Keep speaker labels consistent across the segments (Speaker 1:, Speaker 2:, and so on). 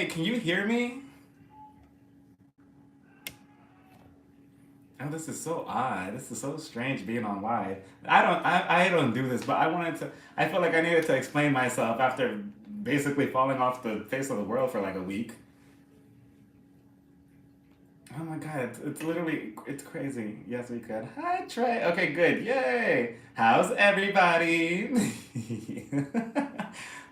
Speaker 1: can you hear me? Oh, this is so odd. This is so strange being on live. I don't do this, but I felt like I needed to explain myself after basically falling off the face of the world for like a week. Oh my god, it's literally, it's crazy. Yes, we could. Hi, Trey. Okay, good. Yay. How's everybody?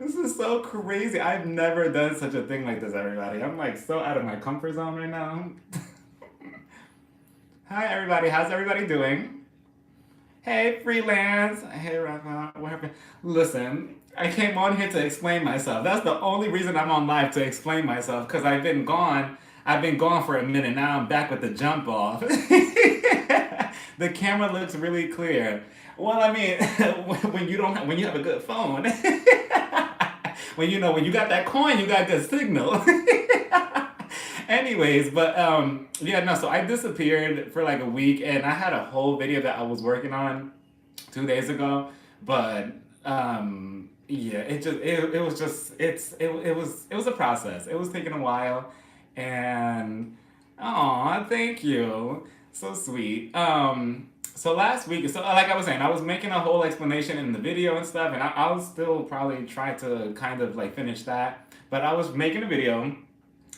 Speaker 1: This is so crazy. I've never done such a thing like this, everybody. I'm like so out of my comfort zone right now. Hi, everybody. How's everybody doing? Hey, freelance. Hey, Rafa. What happened? Listen, I came on here to explain myself. That's the only reason I'm on live, to explain myself, because I've been gone. I've been gone for a minute. Now I'm back with the jump off. The camera looks really clear. Well, I mean, when you don't, when you have a good phone, when you got that coin, you got good signal. Anyways, but yeah, no. So I disappeared for like a week, and I had a whole video that I was working on 2 days ago, but yeah, it was just it was a process. It was taking a while, and oh, thank you, so sweet. So last week, so like I was saying, I was making a whole explanation in the video and stuff, and I'll still probably try to kind of like finish that, but I was making a video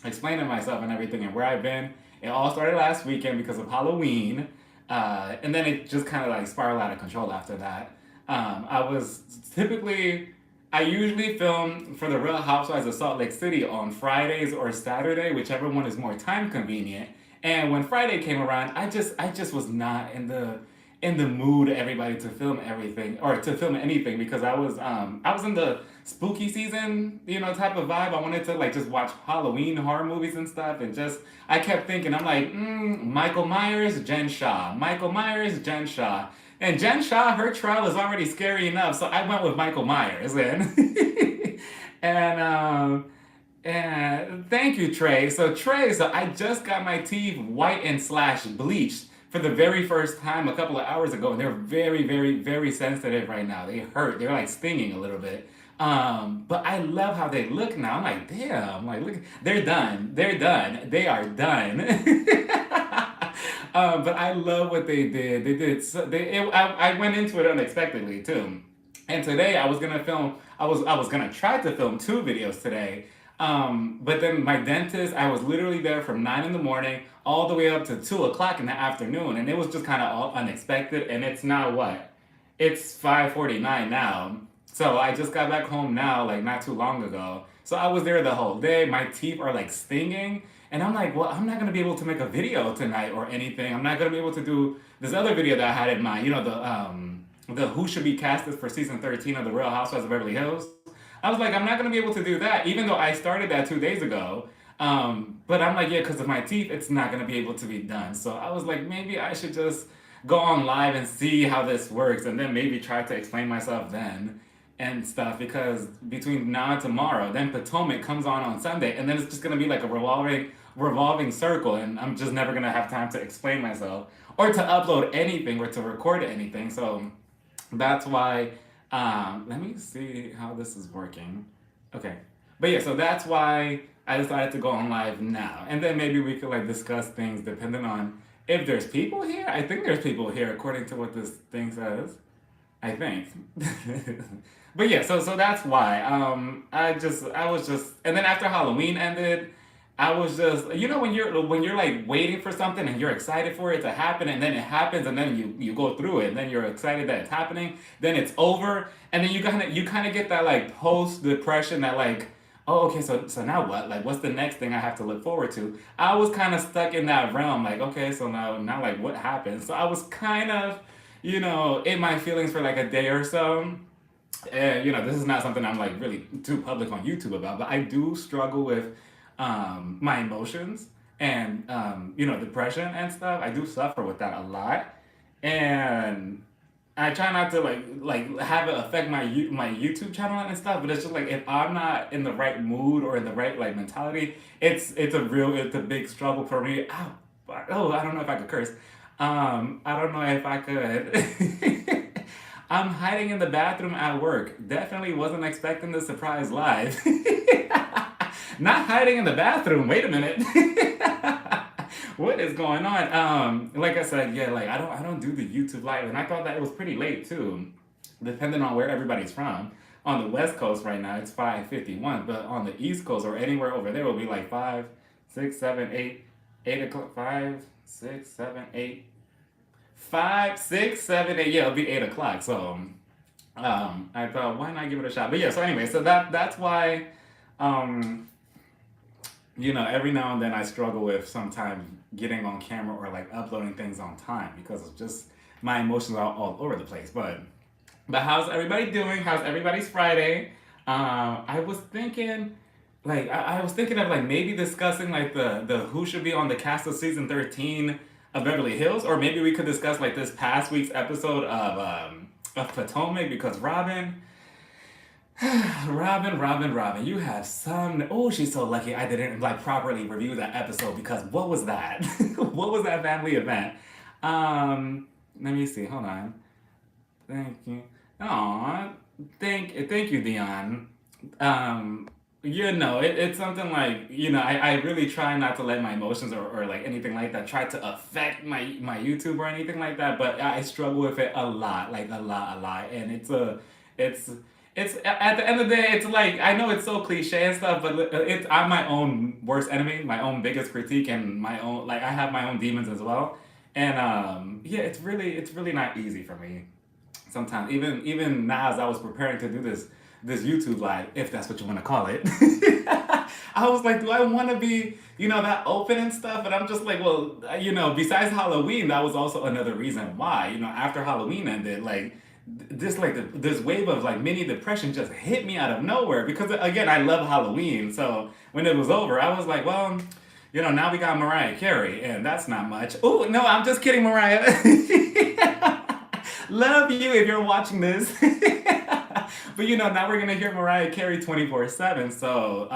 Speaker 1: explaining myself and everything and where I've been. It all started last weekend because of Halloween, and then it just kind of like spiraled out of control after that. I was typically, I usually film for the Real Housewives of Salt Lake City on Fridays or Saturday, whichever one is more time convenient. And when Friday came around, I just was not in the mood, everybody, to film everything or to film anything, because I was in the spooky season, type of vibe. I wanted to like just watch Halloween horror movies and stuff, and just I kept thinking, I'm like, Michael Myers, Jen Shah, Michael Myers, Jen Shah, and Jen Shah, her trial is already scary enough, so I went with Michael Myers, and and thank you, Trey. So I just got my teeth white and slash bleached for the very first time a couple of hours ago, and they're very, very, very sensitive right now. They hurt. They're like stinging a little bit. But I love how they look now. I'm like, damn. Like, look, they're done. They're done. They are done. But I love what they did. They did. I went into it unexpectedly too. And today I was gonna film. I was gonna try to film 2 videos today. But then my dentist, I was literally there from 9 in the morning all the way up to 2 o'clock in the afternoon, and it was just kind of all unexpected. And it's now what? It's 5:49 now. So I just got back home now, like not too long ago. So I was there the whole day. My teeth are like stinging, and I'm like, well, I'm not gonna be able to make a video tonight or anything. I'm not gonna be able to do this other video that I had in mind. The who should be casted for season 13 of the Real Housewives of Beverly Hills. I was like, I'm not gonna be able to do that, even though I started that 2 days ago. But I'm like, yeah, because of my teeth, it's not gonna be able to be done. So I was like, maybe I should just go on live and see how this works, and then maybe try to explain myself then and stuff. Because between now and tomorrow, then Potomac comes on Sunday, and then it's just gonna be like a revolving circle, and I'm just never gonna have time to explain myself or to upload anything or to record anything. So that's why. Let me see how this is working. Okay. But yeah, so that's why I decided to go on live now. And then maybe we could like discuss things depending on if there's people here. I think there's people here according to what this thing says. I think. But yeah, so that's why. I was just, and then after Halloween ended, I was just, when you're like waiting for something and you're excited for it to happen, and then it happens, and then you go through it, and then you're excited that it's happening, then it's over, and then you kind of get that like post depression that like, oh, okay, so now what? Like, what's the next thing I have to look forward to? I was kind of stuck in that realm, like, okay, so now like what happens? So I was kind of, in my feelings for like a day or so. And this is not something I'm like really too public on YouTube about, but I do struggle with my emotions and depression and stuff. I do suffer with that a lot, and I try not to like have it affect my YouTube channel and stuff. But it's just like if I'm not in the right mood or in the right like mentality, it's a big struggle for me. Oh, I don't know if I could curse. I don't know if I could. I'm hiding in the bathroom at work. Definitely wasn't expecting the surprise live. Not hiding in the bathroom. Wait a minute. What is going on? Like I said, yeah, like I don't do the YouTube live, and I thought that it was pretty late too, depending on where everybody's from. On the West Coast right now, it's 5:51, but on the East Coast or anywhere over there, it will be like 5, 6, 7, 8, 8 o'clock. 5, 6, 7, 8. 5, 6, 7, 8. Yeah, it'll be 8 o'clock. So I thought, why not give it a shot? But yeah, so anyway, so that's why um, every now and then I struggle with sometimes getting on camera or like uploading things on time because of just my emotions are all over the place. But how's everybody doing? How's everybody's Friday? I was thinking, like, I was thinking of like maybe discussing like the who should be on the cast of season 13 of Beverly Hills, or maybe we could discuss like this past week's episode of Potomac because Robyn, you have some. Oh, she's so lucky I didn't like properly review that episode because what was that? What was that family event? Let me see. Hold on. Thank you. Aw, thank you, Dion. It's something like, I really try not to let my emotions or like anything like that try to affect my YouTube or anything like that, but I struggle with it a lot, like a lot. And it's, at the end of the day, it's like, I know it's so cliche and stuff, but I'm my own worst enemy, my own biggest critique, and my own, like, I have my own demons as well. And, yeah, it's really not easy for me sometimes, even now as I was preparing to do this YouTube live, if that's what you want to call it. I was like, do I want to be, that open and stuff? And I'm just like, well, besides Halloween, that was also another reason why, after Halloween ended, like, this wave of like mini depression just hit me out of nowhere because again, I love Halloween. So when it was over, I was like, well, now we got Mariah Carey, and that's not much. Oh no, I'm just kidding, Mariah. Love you if you're watching this. But now we're gonna hear Mariah Carey 24/7. So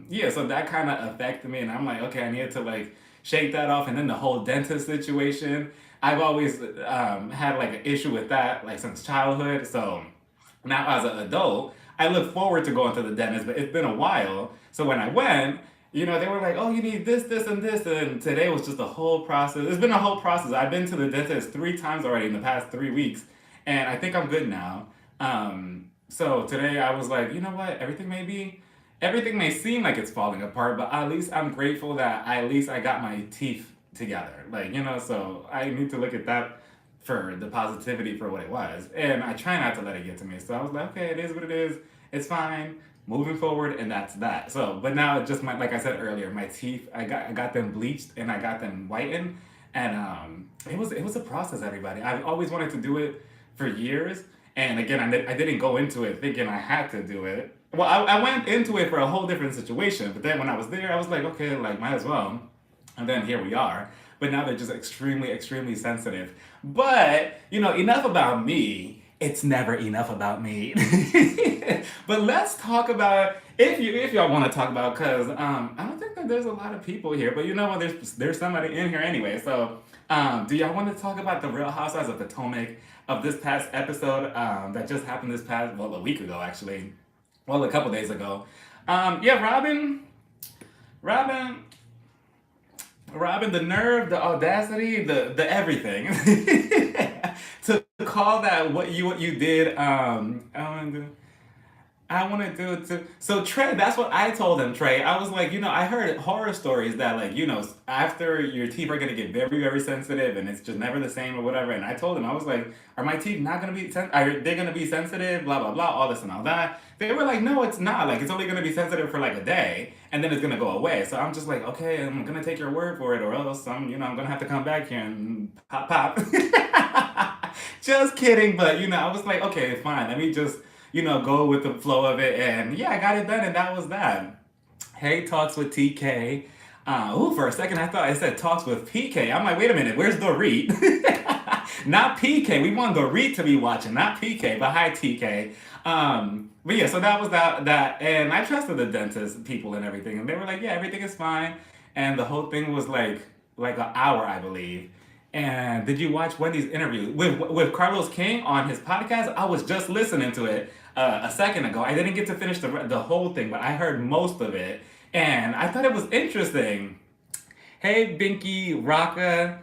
Speaker 1: yeah, so that kind of affected me, and I'm like, okay, I needed to like shake that off. And then the whole dentist situation, I've always had like an issue with that, like since childhood. So now as an adult, I look forward to going to the dentist, but it's been a while. So when I went, they were like, oh, you need this, and this. And today was just a whole process. It's been a whole process. I've been to the dentist 3 times already in the past 3 weeks, and I think I'm good now. So today I was like, you know what? Everything may seem like it's falling apart, but at least I'm grateful that at least I got my teeth together. Like, so I need to look at that for the positivity for what it was. And I try not to let it get to me. So I was like, okay, it is what it is. It's fine. Moving forward, and that's that. So, but now it just like I said earlier, my teeth, I got them bleached and I got them whitened. And it was a process, everybody. I've always wanted to do it for years. And again, I didn't go into it thinking I had to do it. Well, I went into it for a whole different situation. But then when I was there, I was like, okay, like, might as well. And then here we are. But now they're just extremely, extremely sensitive. But, enough about me. It's never enough about me. But let's talk about, if y'all want to talk about, because I don't think that there's a lot of people here. But you know what? There's somebody in here anyway. So do y'all want to talk about the Real Housewives of Potomac of this past episode that just happened this past, well, a week ago, actually. Well, a couple days ago. Yeah, Robyn, the nerve, the audacity, the everything to call that what you did. I want to do it too. So Trey, that's what I told him, Trey. I was like, I heard horror stories that like, after your teeth are gonna get very, very sensitive and it's just never the same or whatever. And I told him, I was like, are my teeth not gonna be are they gonna be sensitive? Blah blah blah, all this and all that. They were like, no, it's not. Like it's only gonna be sensitive for like a day and then it's gonna go away. So I'm just like, okay, I'm gonna take your word for it, or else I'm gonna have to come back here and pop. Just kidding, but I was like, okay, fine. Let me just go with the flow of it. And yeah, I got it done, and that was that. Hey, Talks with TK. For a second, I thought I said Talks with PK. I'm like, wait a minute, where's Dorit? Not PK. We want Dorit to be watching, not PK, but hi, TK. But yeah, so that was that. And I trusted the dentist people and everything. And they were like, yeah, everything is fine. And the whole thing was like an hour, I believe. And did you watch Wendy's interview with Carlos King on his podcast? I was just listening to it a second ago. I didn't get to finish the whole thing, but I heard most of it. And I thought it was interesting. Hey, Binky Rocka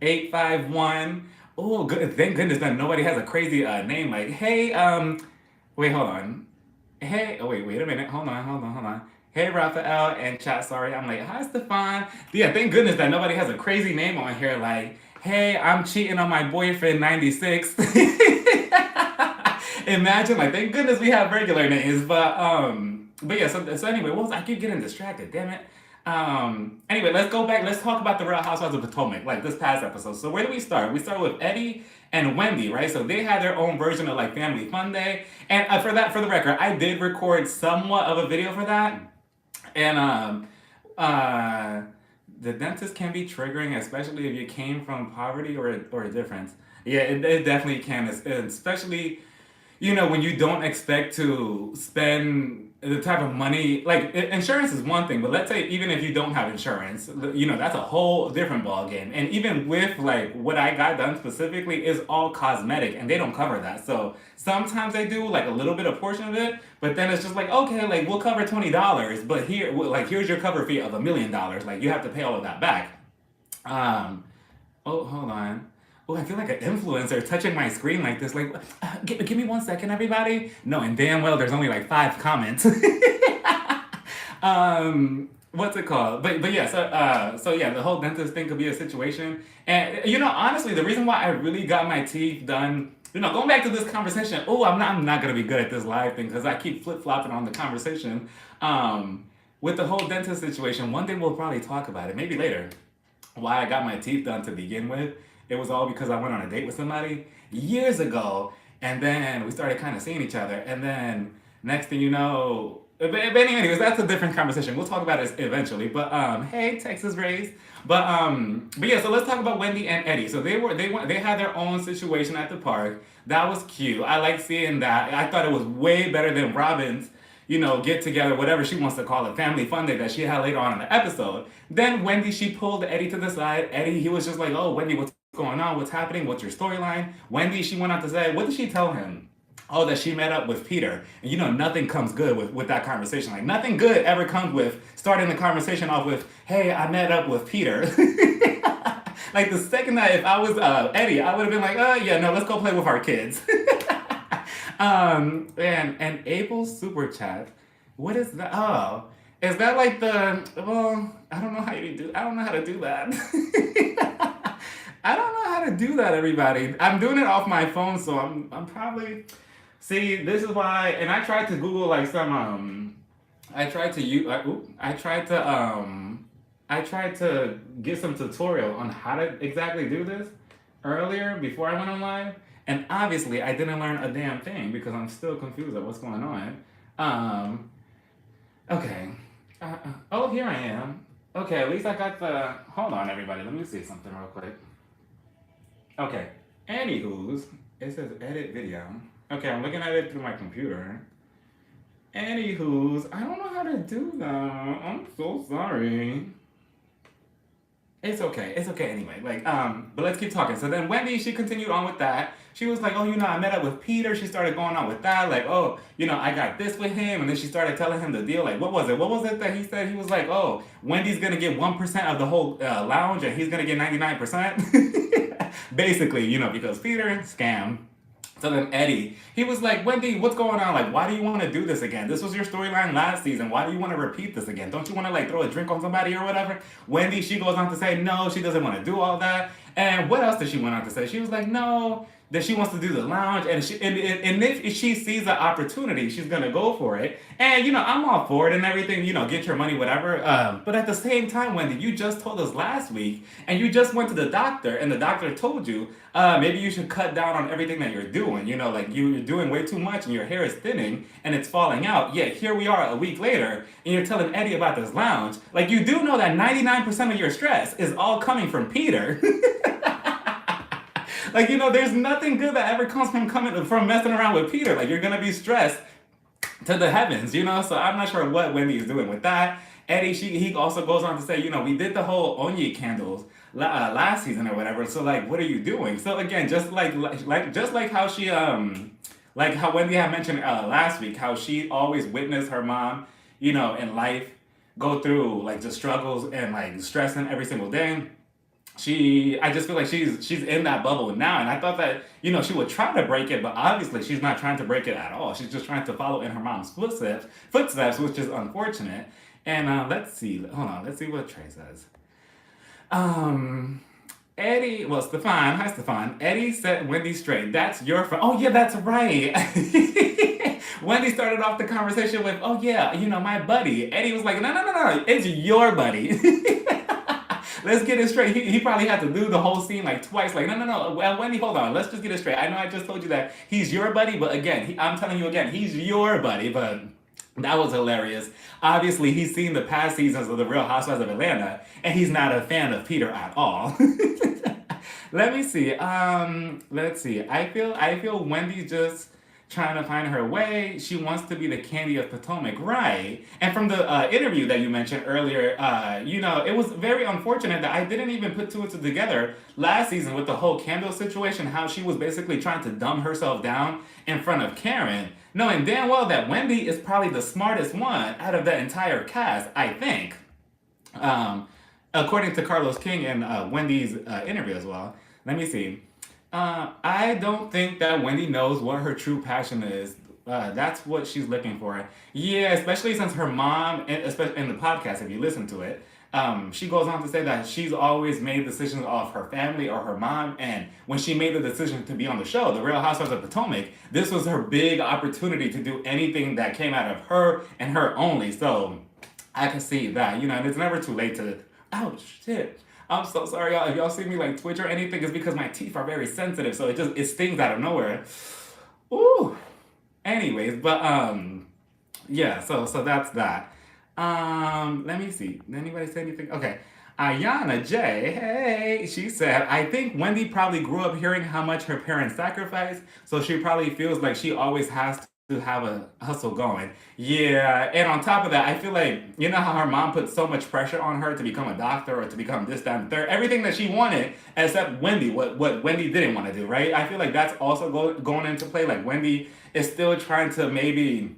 Speaker 1: 851. Oh, good. Thank goodness that nobody has a crazy name like, hey, wait, hold on. Hey, oh, wait a minute. Hold on. Hey, Raphael and chat, sorry. I'm like, hi, Stefan. Yeah, thank goodness that nobody has a crazy name on here like, hey, I'm cheating on my boyfriend 96. Imagine, like, thank goodness we have regular names. But yeah, so anyway, what was I keep getting distracted, damn it. Anyway, let's go back. Let's talk about the Real Housewives of Potomac, like this past episode. So where do we start? We start with Eddie and Wendy, right? So they had their own version of like Family Fun Day. And for the record, I did record somewhat of a video for that. And uh, the dentist can be triggering, especially if you came from poverty or a difference. Yeah, it definitely can, especially when you don't expect to spend the type of money, like insurance is one thing, but let's say even if you don't have insurance, that's a whole different ball game. And even with like what I got done specifically is all cosmetic, and they don't cover that. So sometimes they do like a little bit of portion of it, but then it's just like, okay, like we'll cover $20, but here's your cover fee of $1 million. Like you have to pay all of that back. Oh, hold on. Oh, I feel like an influencer touching my screen like this. Like, give me 1 second, everybody. No, and damn well, there's only like 5 comments. What's it called? But yeah, so yeah, the whole dentist thing could be a situation. And honestly, the reason why I really got my teeth done, going back to this conversation. Oh, I'm not gonna be good at this live thing because I keep flip flopping on the conversation. With the whole dentist situation, one day we'll probably talk about it. Maybe later. Why I got my teeth done to begin with. It was all because I went on a date with somebody years ago, and then we started kind of seeing each other, and then next thing you know, but anyways, that's a different conversation. We'll talk about it eventually. But hey, Texas raised. But yeah, so let's talk about Wendy and Eddie. So they had their own situation at the park. That was cute. I like seeing that. I thought it was way better than Robyn's get together, whatever she wants to call it, family fun day that she had later on in the episode. Then Wendy, she pulled Eddie to the side. Eddie, he was just like, oh, Wendy, what's going on? What's happening? What's your storyline? Wendy, she went out to say, what did she tell him? Oh, that she met up with Peter. And nothing comes good with that conversation. Like, nothing good ever comes with starting the conversation off with, hey, I met up with Peter. Like, the second that if I was Eddie, I would have been like, yeah, no, let's go play with our kids. And Abel's super chat. What is that? Oh, is that like I don't know how to do that. I don't know how to do that, everybody. I'm doing it off my phone, so I'm probably, see, this is why, and I tried to Google like some, I tried to get some tutorial on how to exactly do this earlier before I went on live. And obviously, I didn't learn a damn thing because I'm still confused at what's going on. Okay. Oh, here I am. Okay, at least I got the... Hold on, everybody. Let me see something real quick. Okay. Anywho's, it says edit video. Okay, I'm looking at it through my computer. Anywho's, I don't know how to do that. I'm so sorry. It's okay anyway. But let's keep talking. So then Wendy, she continued on with that. She was like, oh, I met up with Peter. She started going on with that. Like, oh, I got this with him. And then she started telling him the deal. Like, what was it that he said? He was like, oh, Wendy's going to get 1% of the whole lounge and he's going to get 99%. Basically, because Peter, scam. So then Eddie, he was like, Wendy, what's going on? Like, why do you want to do this again? This was your storyline last season. Why do you want to repeat this again? Don't you want to like throw a drink on somebody or whatever? Wendy, she goes on to say, no, she doesn't want to do all that. And what else did she went on to say? She was like, no, that she wants to do the lounge. And if she sees an opportunity, she's going to go for it. And, I'm all for it and everything, get your money, whatever. But at the same time, Wendy, you just told us last week and you just went to the doctor and the doctor told you, maybe you should cut down on everything that you're doing. Like you're doing way too much and your hair is thinning and it's falling out. Yet here we are a week later and you're telling Eddie about this lounge. Like you do know that 99% of your stress is all coming from Peter. Like, there's nothing good that ever comes from messing around with Peter. Like, you're going to be stressed to the heavens, So I'm not sure what Wendy is doing with that. Eddie, he also goes on to say, we did the whole Onye candles last season or whatever. So, like, what are you doing? So, again, just like how she, how Wendy had mentioned last week, how she always witnessed her mom, in life, go through like just struggles and like stressing every single day. I just feel like she's in that bubble now, and I thought that she would try to break it, but obviously she's not trying to break it at all. She's just trying to follow in her mom's footsteps, which is unfortunate. And let's see, hold on, let's see what Trey says. Um, Eddie, well, Stefan, hi Stefan. Eddie set Wendy straight. That's your friend. Oh yeah, that's right. Wendy started off the conversation with, "Oh yeah, my buddy." Eddie was like, "No, no, no, no, it's your buddy." Let's get it straight. He probably had to do the whole scene like twice. Like, no, no, no. Well, Wendy, hold on. Let's just get it straight. I know I just told you that he's your buddy, but again, I'm telling you again, he's your buddy. But that was hilarious. Obviously, he's seen the past seasons of The Real Housewives of Atlanta, and he's not a fan of Peter at all. Let me see. Let's see. I feel Wendy's just trying to find her way. She wants to be the Candy of Potomac, right? And from the interview that you mentioned earlier, it was very unfortunate that I didn't even put two and two together last season with the whole candle situation, how she was basically trying to dumb herself down in front of Karen, knowing damn well that Wendy is probably the smartest one out of the entire cast, I think. According to Carlos King and Wendy's interview as well. Let me see. I don't think that Wendy knows what her true passion is. That's what she's looking for. Yeah, especially since her mom, especially in the podcast, if you listen to it, she goes on to say that she's always made decisions off her family or her mom. And when she made the decision to be on the show, The Real Housewives of Potomac, this was her big opportunity to do anything that came out of her and her only. So I can see that, and it's never too late to. Ouch, shit. I'm so sorry, y'all. If y'all see me like twitch or anything, it's because my teeth are very sensitive, so it stings out of nowhere. Ooh. Anyways, but yeah. So that's that. Let me see. Did anybody say anything? Okay. Ayana J, hey, she said, I think Wendy probably grew up hearing how much her parents sacrificed, so she probably feels like she always has to have a hustle going. Yeah, and on top of that, I feel like, how her mom put so much pressure on her to become a doctor or to become this, that, and third, everything that she wanted, except Wendy, what Wendy didn't want to do, right? I feel like that's also going into play. Like, Wendy is still trying to maybe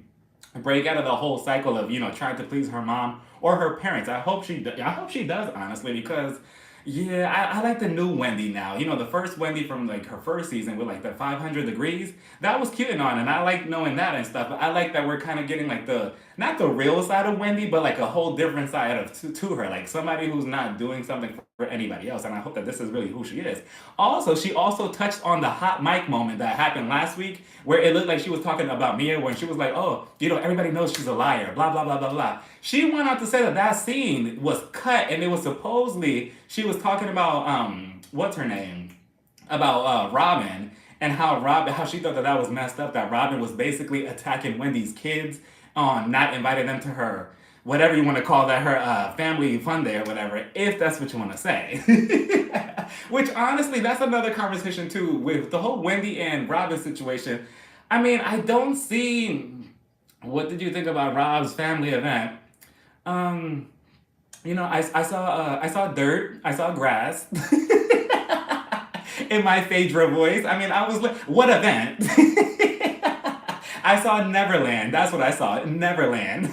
Speaker 1: break out of the whole cycle of, trying to please her mom or her parents. I hope she does, honestly, because yeah, I like the new Wendy now. The first Wendy from like her first season with like the 500 degrees. That was cute and on, and I like knowing that and stuff. But I like that we're kind of getting like not the real side of Wendy, but like a whole different side to her. Like somebody who's not doing something for anybody else. And I hope that this is really who she is. Also, she also touched on the hot mic moment that happened last week, where it looked like she was talking about Mia, when she was like, oh, everybody knows she's a liar, blah, blah, blah, blah, blah. She went out to say that scene was cut, and it was supposedly, she was talking about, what's her name? About Robyn, and how she thought that was messed up, that Robyn was basically attacking Wendy's kids on not inviting them to her, whatever you want to call that, her family fun day or whatever, if that's what you want to say. Which honestly, that's another conversation too, with the whole Wendy and Robyn situation. I mean, I don't see, what did you think about Rob's family event? I saw dirt, I saw grass. In my Phaedra voice. I mean, I was like, what event? I saw Neverland. That's what I saw. Neverland.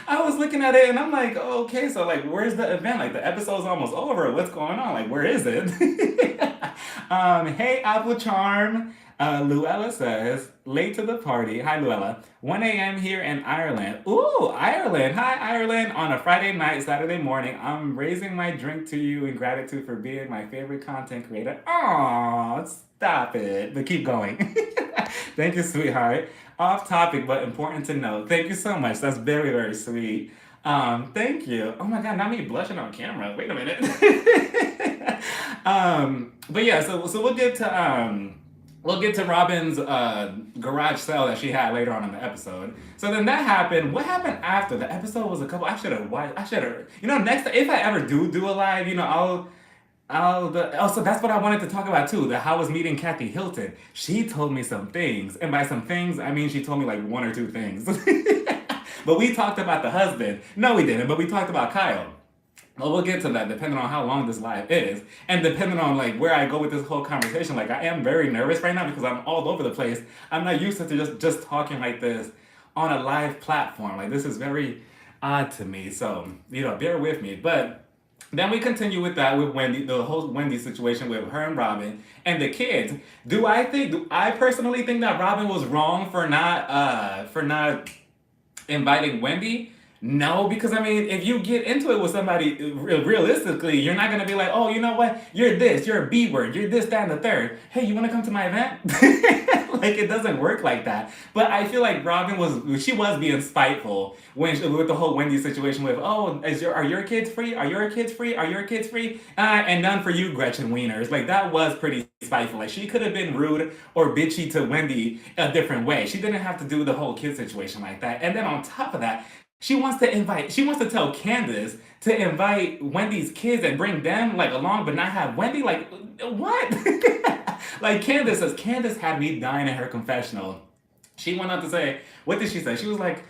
Speaker 1: I was looking at it and I'm like, oh, okay, so like, where's the event? Like, the episode's almost over. What's going on? Like, where is it? Hey, Apple Charm. Luella says, late to the party. Hi, Luella. 1 a.m. here in Ireland. Ooh, Ireland. Hi, Ireland. On a Friday night, Saturday morning, I'm raising my drink to you in gratitude for being my favorite content creator. Aww, stop it. But keep going. Thank you, sweetheart. Off topic, but important to know. Thank you so much. That's very, very sweet. Thank you. Oh my God, not me blushing on camera. Wait a minute. But yeah, so we'll get to Robyn's garage sale that she had later on in the episode. So then that happened. What happened after? The episode was next if I ever do a live, so that's what I wanted to talk about too. That how I was meeting Kathy Hilton. She told me some things. And by some things, I mean she told me like one or two things. But we talked about the husband. No, we didn't, but we talked about Kyle. Well, we'll get to that depending on how long this live is. And depending on like where I go with this whole conversation. Like I am very nervous right now because I'm all over the place. I'm not used to just talking like this on a live platform. Like this is very odd to me. So, bear with me. But then we continue with that with Wendy, the whole Wendy situation with her and Robyn and the kids. Do I personally think that Robyn was wrong for not inviting Wendy? No, because I mean, if you get into it with somebody realistically, you're not gonna be like, oh, you know what? You're this, you're a B word, you're this, that, and the third. Hey, you wanna come to my event? Like, it doesn't work like that. But I feel like Robyn was being spiteful with the whole Wendy situation with, oh, are your kids free? Are your kids free? Are your kids free? And none for you, Gretchen Wieners. Like, that was pretty spiteful. Like, she could have been rude or bitchy to Wendy a different way. She didn't have to do the whole kid situation like that. And then on top of that, she wants to tell Candace to invite Wendy's kids and bring them like along, but not have Wendy. Like, what? Like, Candace had me dying in her confessional. She went on to say, what did she say? She was like,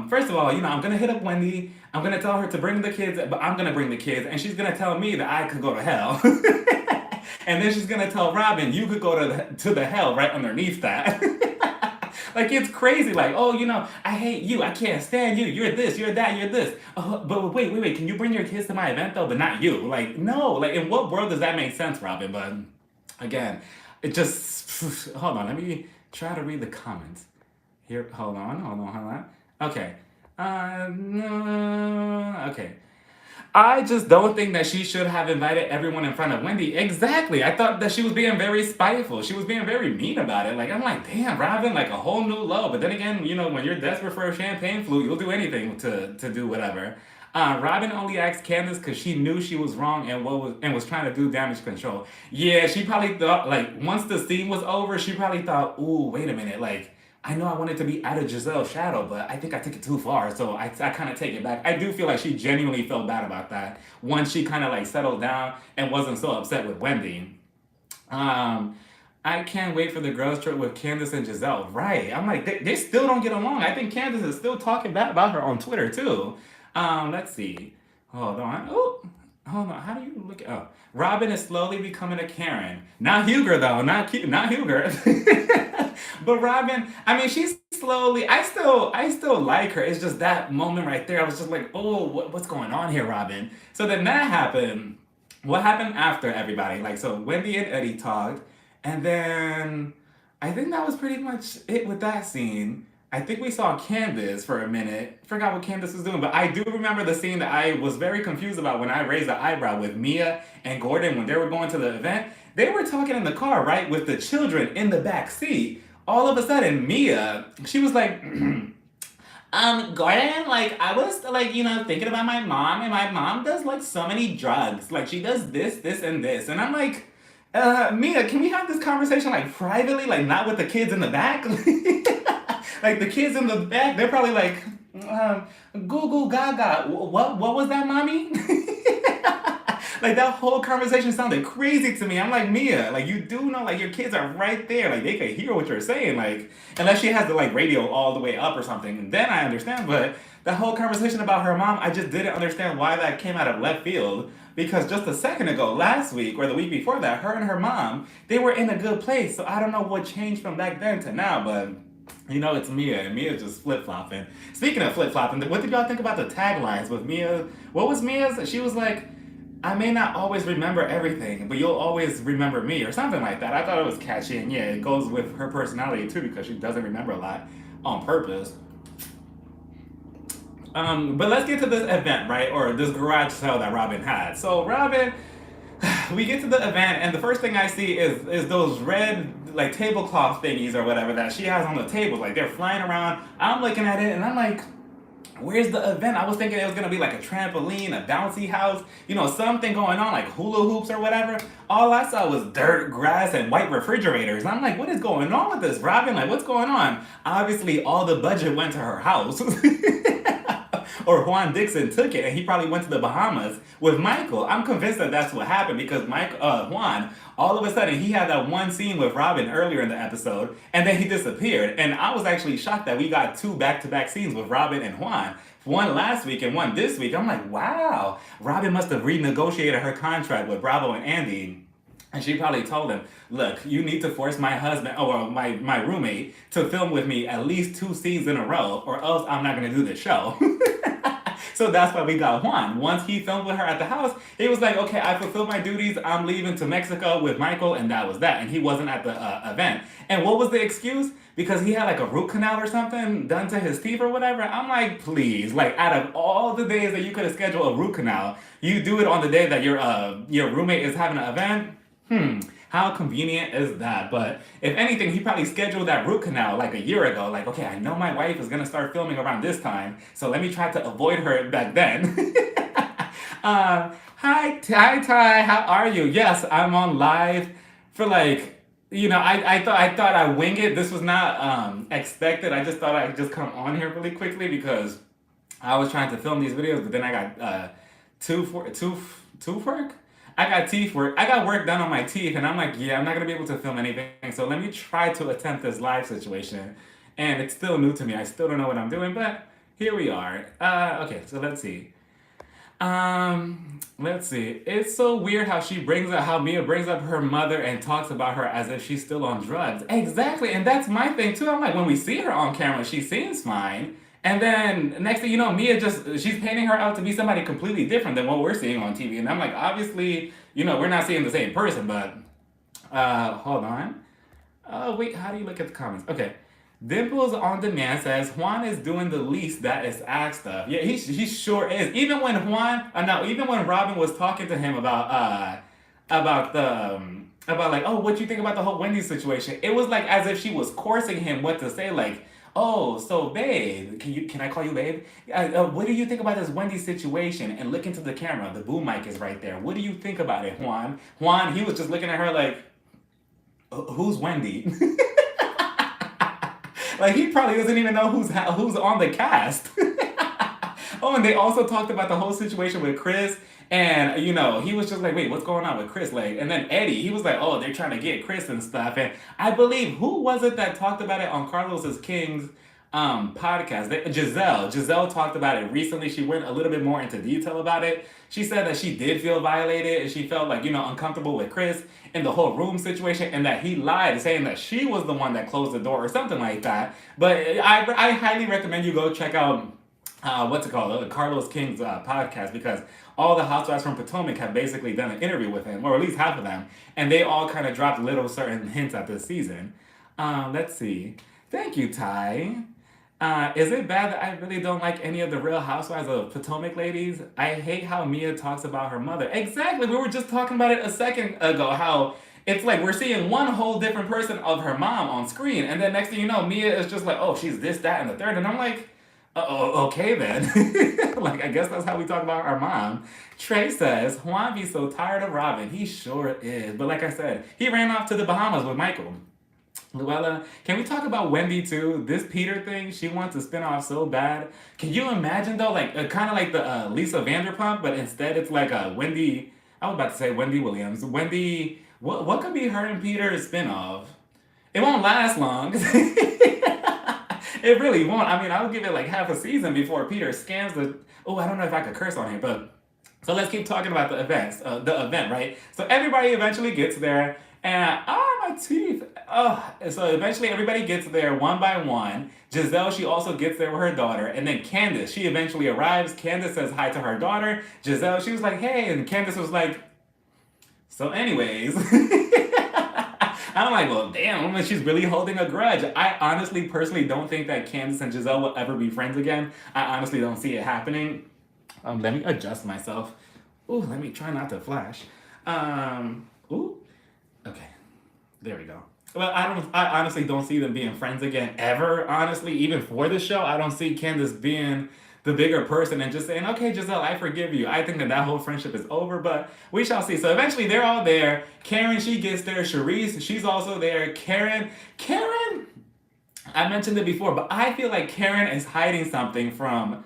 Speaker 1: first of all, I'm gonna hit up Wendy. I'm gonna tell her to bring the kids, but I'm gonna bring the kids, and she's gonna tell me that I could go to hell. And then she's gonna tell Robyn, you could go to the hell right underneath that. Like, it's crazy. Like, oh, I hate you. I can't stand you. You're this, you're that, you're this. But wait. Can you bring your kids to my event, though, but not you? Like, no. Like, in what world does that make sense, Robyn? But, again, it just... Hold on. Let me try to read the comments. Here, hold on. Okay. No, okay. I just don't think that she should have invited everyone in front of Wendy. Exactly. I thought that she was being very spiteful. She was being very mean about it. Like, I'm like, damn, Robyn, like a whole new low. But then again, when you're desperate for a champagne flute, you'll do anything to do whatever. Robyn only asked Candace because she knew she was wrong and was trying to do damage control. Yeah, she probably thought, like, once the scene was over, she probably thought, ooh, wait a minute, like, I know I wanted to be out of Giselle's shadow, but I think I took it too far, so I kind of take it back. I do feel like she genuinely felt bad about that once she kind of like settled down and wasn't so upset with Wendy. I can't wait for the girls trip with Candace and Giselle. Right. I'm like, they still don't get along. I think Candace is still talking bad about her on Twitter too. Let's see. Hold on. Oh, hold on. How do you look at... Oh. Robyn is slowly becoming a Karen. Not Huger, though. Not Huger. But Robyn, I mean, she's slowly... I still like her. It's just that moment right there. I was just like, oh, what's going on here, Robyn? So then that happened. What happened after everybody? Like, so Wendy and Eddie talked. And then I think that was pretty much it with that scene. I think we saw Candace for a minute. Forgot what Candace was doing, but I do remember the scene that I was very confused about when I raised the eyebrow with Mia and Gordon when they were going to the event. They were talking in the car, right, with the children in the back seat. All of a sudden, Mia, she was like, Gordon, like, I was, like, thinking about my mom, and my mom does, like, so many drugs. Like, she does this, and this. And I'm like, Mia, can we have this conversation, like, privately? Like, not with the kids in the back? Like, the kids in the back, they're probably like, goo goo gaga, what was that, mommy? Like, that whole conversation sounded crazy to me. I'm like, Mia, like, you do know, like, your kids are right there. Like, they could hear what you're saying. Like, unless she has the, like, radio all the way up or something. And then I understand. But the whole conversation about her mom, I just didn't understand why that came out of left field. Because just a second ago, last week, or the week before that, her and her mom, they were in a good place. So I don't know what changed from back then to now, but... it's Mia, and Mia's just flip-flopping. Speaking of flip-flopping, what did y'all think about the taglines with Mia? What was Mia's? She was like, I may not always remember everything, but you'll always remember me, or something like that. I thought it was catchy, and yeah, it goes with her personality too, because she doesn't remember a lot on purpose. But let's get to this event, right? Or this garage sale that Robyn had. So Robyn... We get to the event, and the first thing I see is those red, like, tablecloth thingies or whatever that she has on the table. Like, they're flying around. I'm looking at it, and I'm like, where's the event? I was thinking it was going to be like a trampoline, a bouncy house, something going on, like hula hoops or whatever. All I saw was dirt, grass, and white refrigerators. And I'm like, what is going on with this, Robyn? Like, what's going on? Obviously, all the budget went to her house. Or Juan Dixon took it, and he probably went to the Bahamas with Michael. I'm convinced that that's what happened, because Juan, all of a sudden, he had that one scene with Robyn earlier in the episode, and then he disappeared. And I was actually shocked that we got 2 back-to-back scenes with Robyn and Juan. One last week and one this week. I'm like, wow. Robyn must have renegotiated her contract with Bravo and Andy. And she probably told him, look, you need to force my husband, or my roommate, to film with me at least 2 scenes in a row, or else I'm not going to do the show. So that's why we got Juan. Once he filmed with her at the house, he was like, okay, I fulfilled my duties. I'm leaving to Mexico with Michael, and that was that. And he wasn't at the event. And what was the excuse? Because he had like a root canal or something done to his teeth or whatever. I'm like, please, like out of all the days that you could have scheduled a root canal, you do it on the day that your roommate is having an event. How convenient is that? But if anything, he probably scheduled that root canal like a year ago. Like, okay, I know my wife is gonna start filming around this time, so let me try to avoid her back then. Hi, Ty, how are you? Yes, I'm on live for like, I thought I'd wing it. This was not expected. I just thought I'd just come on here really quickly because I was trying to film these videos, but then I got tooth work. I got teeth work. I got work done on my teeth, and I'm like, yeah, I'm not gonna be able to film anything. So let me try to attempt this live situation. And it's still new to me. I still don't know what I'm doing, but here we are. Okay, so let's see. Let's see. It's so weird how Mia brings up her mother and talks about her as if she's still on drugs. Exactly, and that's my thing too. I'm like, when we see her on camera, she seems fine. And then next thing you know, she's painting her out to be somebody completely different than what we're seeing on TV. And I'm like, obviously, we're not seeing the same person, but hold on. Oh, wait, how do you look at the comments? Okay. Dimples on Demand says Juan is doing the least that is asked of. Yeah, he sure is. Even when Robyn was talking to him about like, oh, what do you think about the whole Wendy situation? It was like as if she was coursing him what to say, like, oh, so babe, can I call you babe? What do you think about this Wendy situation? And look into the camera. The boom mic is right there. What do you think about it, Juan? Juan, he was just looking at her like, who's Wendy? Like, he probably doesn't even know who's on the cast. Oh, and they also talked about the whole situation with Chris. And, he was just like, wait, what's going on with Chris? Like, and then Eddie, he was like, oh, they're trying to get Chris and stuff. And I believe, who was it that talked about it on Carlos's King's podcast? Giselle talked about it recently. She went a little bit more into detail about it. She said that she did feel violated and she felt like, uncomfortable with Chris in the whole room situation, and that he lied saying that she was the one that closed the door or something like that. But I highly recommend you go check out Carlos King's podcast, because all the housewives from Potomac have basically done an interview with him, or at least half of them, and they all kind of dropped little certain hints at this season. Let's see. Thank you, Ty. Is it bad that I really don't like any of the Real Housewives of Potomac ladies? I hate how Mia talks about her mother. Exactly, we were just talking about it a second ago, how it's like we're seeing one whole different person of her mom on screen, and then next thing you know, Mia is just like, oh, she's this, that, and the third, and I'm like, okay then. Like, I guess that's how we talk about our mom. Trey says, Juan be so tired of Robyn. He sure is. But like I said, he ran off to the Bahamas with Michael. Luella, can we talk about Wendy too? This Peter thing, she wants to spin off so bad. Can you imagine though, like kind of like the Lisa Vanderpump, but instead it's like a Wendy, I was about to say Wendy Williams. Wendy, what could be her and Peter's spin-off? It won't last long. It really won't. I mean, I'll give it like half a season before Peter scams the, oh, I don't know if I could curse on here, but so let's keep talking about the event, right? So everybody eventually gets there, and my teeth. So eventually everybody gets there one by one. Giselle, she also gets there with her daughter, and then Candace, she eventually arrives. Candace says hi to her daughter. Giselle, she was like, hey, and Candace was like, so anyways. I'm like, well, damn, she's really holding a grudge. I honestly, personally don't think that Candace and Giselle will ever be friends again. I honestly don't see it happening. Let me adjust myself. Ooh, let me try not to flash. Ooh, okay, there we go. Well, I honestly don't see them being friends again ever. Honestly, even for the show, I don't see Candace being the bigger person and just saying, okay, Giselle, I forgive you. I think that whole friendship is over, but we shall see. So eventually they're all there. Karen, she gets there. Charisse, she's also there. Karen, I mentioned it before, but I feel like Karen is hiding something from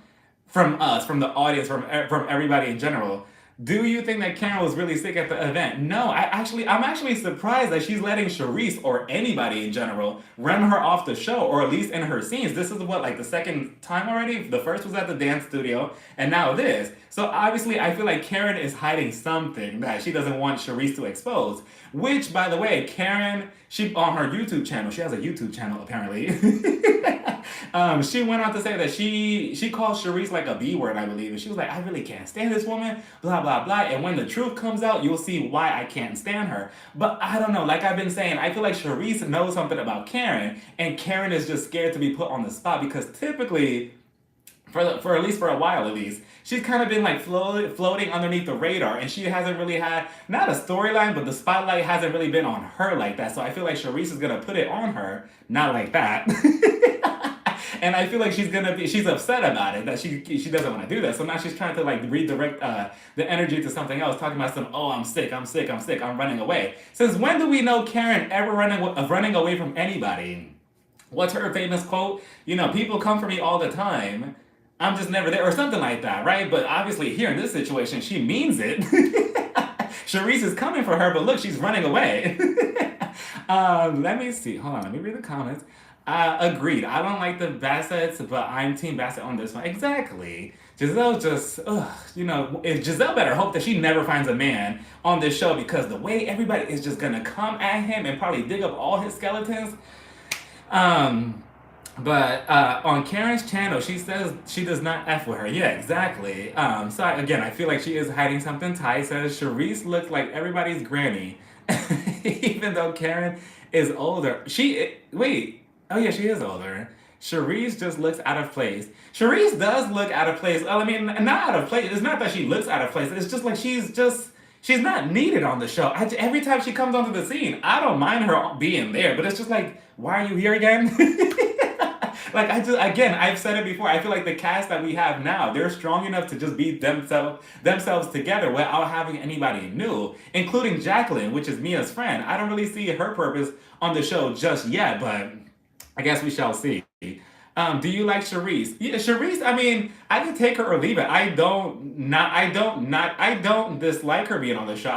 Speaker 1: us, from the audience, from everybody in general. Do you think that Karen was really sick at the event? No, I'm actually surprised that she's letting Charisse, or anybody in general, run her off the show, or at least in her scenes. This is what, like the second time already? The first was at the dance studio, and now this. So obviously, I feel like Karen is hiding something that she doesn't want Charisse to expose. Which, by the way, Karen, she on her YouTube channel, she has a YouTube channel apparently. She went on to say that she called Charisse like a B word, I believe, and she was like, I really can't stand this woman, blah blah blah. And when the truth comes out, you'll see why I can't stand her. But I don't know. Like I've been saying, I feel like Charisse knows something about Karen, and Karen is just scared to be put on the spot because typically for at least for a while at least, she's kind of been like floating underneath the radar, and she hasn't really had not a storyline, but the spotlight hasn't really been on her like that. So I feel like Charisse is gonna put it on her, not like that. And I feel like she's upset about it that she doesn't want to do that. So now she's trying to like redirect the energy to something else, talking about some, oh, I'm sick, I'm running away. Since when do we know Karen ever running away from anybody? What's her famous quote? You know, people come for me all the time. I'm just never there, or something like that, right? But obviously here in this situation, she means it. Charisse is coming for her, but look, she's running away. Let me see. Hold on, let me read the comments. Agreed. I don't like the Bassett's, but I'm Team Bassett on this one. Exactly. Giselle just, if Giselle better hope that she never finds a man on this show, because the way everybody is just gonna come at him and probably dig up all his skeletons. But on Karen's channel, she says she does not F with her. Yeah, exactly. So again, I feel like she is hiding something. Ty says Charisse looks like everybody's granny, even though Karen is older. Wait. Oh yeah, she is older. Charisse just looks out of place. Charisse does look out of place. Well, I mean, not out of place. It's not that she looks out of place. It's just like she's not needed on the show. Every time she comes onto the scene, I don't mind her being there, but it's just like, why are you here again? Like I've said it before. I feel like the cast that we have now, they're strong enough to just be themselves together without having anybody new, including Jacqueline, which is Mia's friend. I don't really see her purpose on the show just yet, but I guess we shall see. Do you like Charisse? Yeah, Charisse, I mean, I can take her or leave it. I don't dislike her being on the show.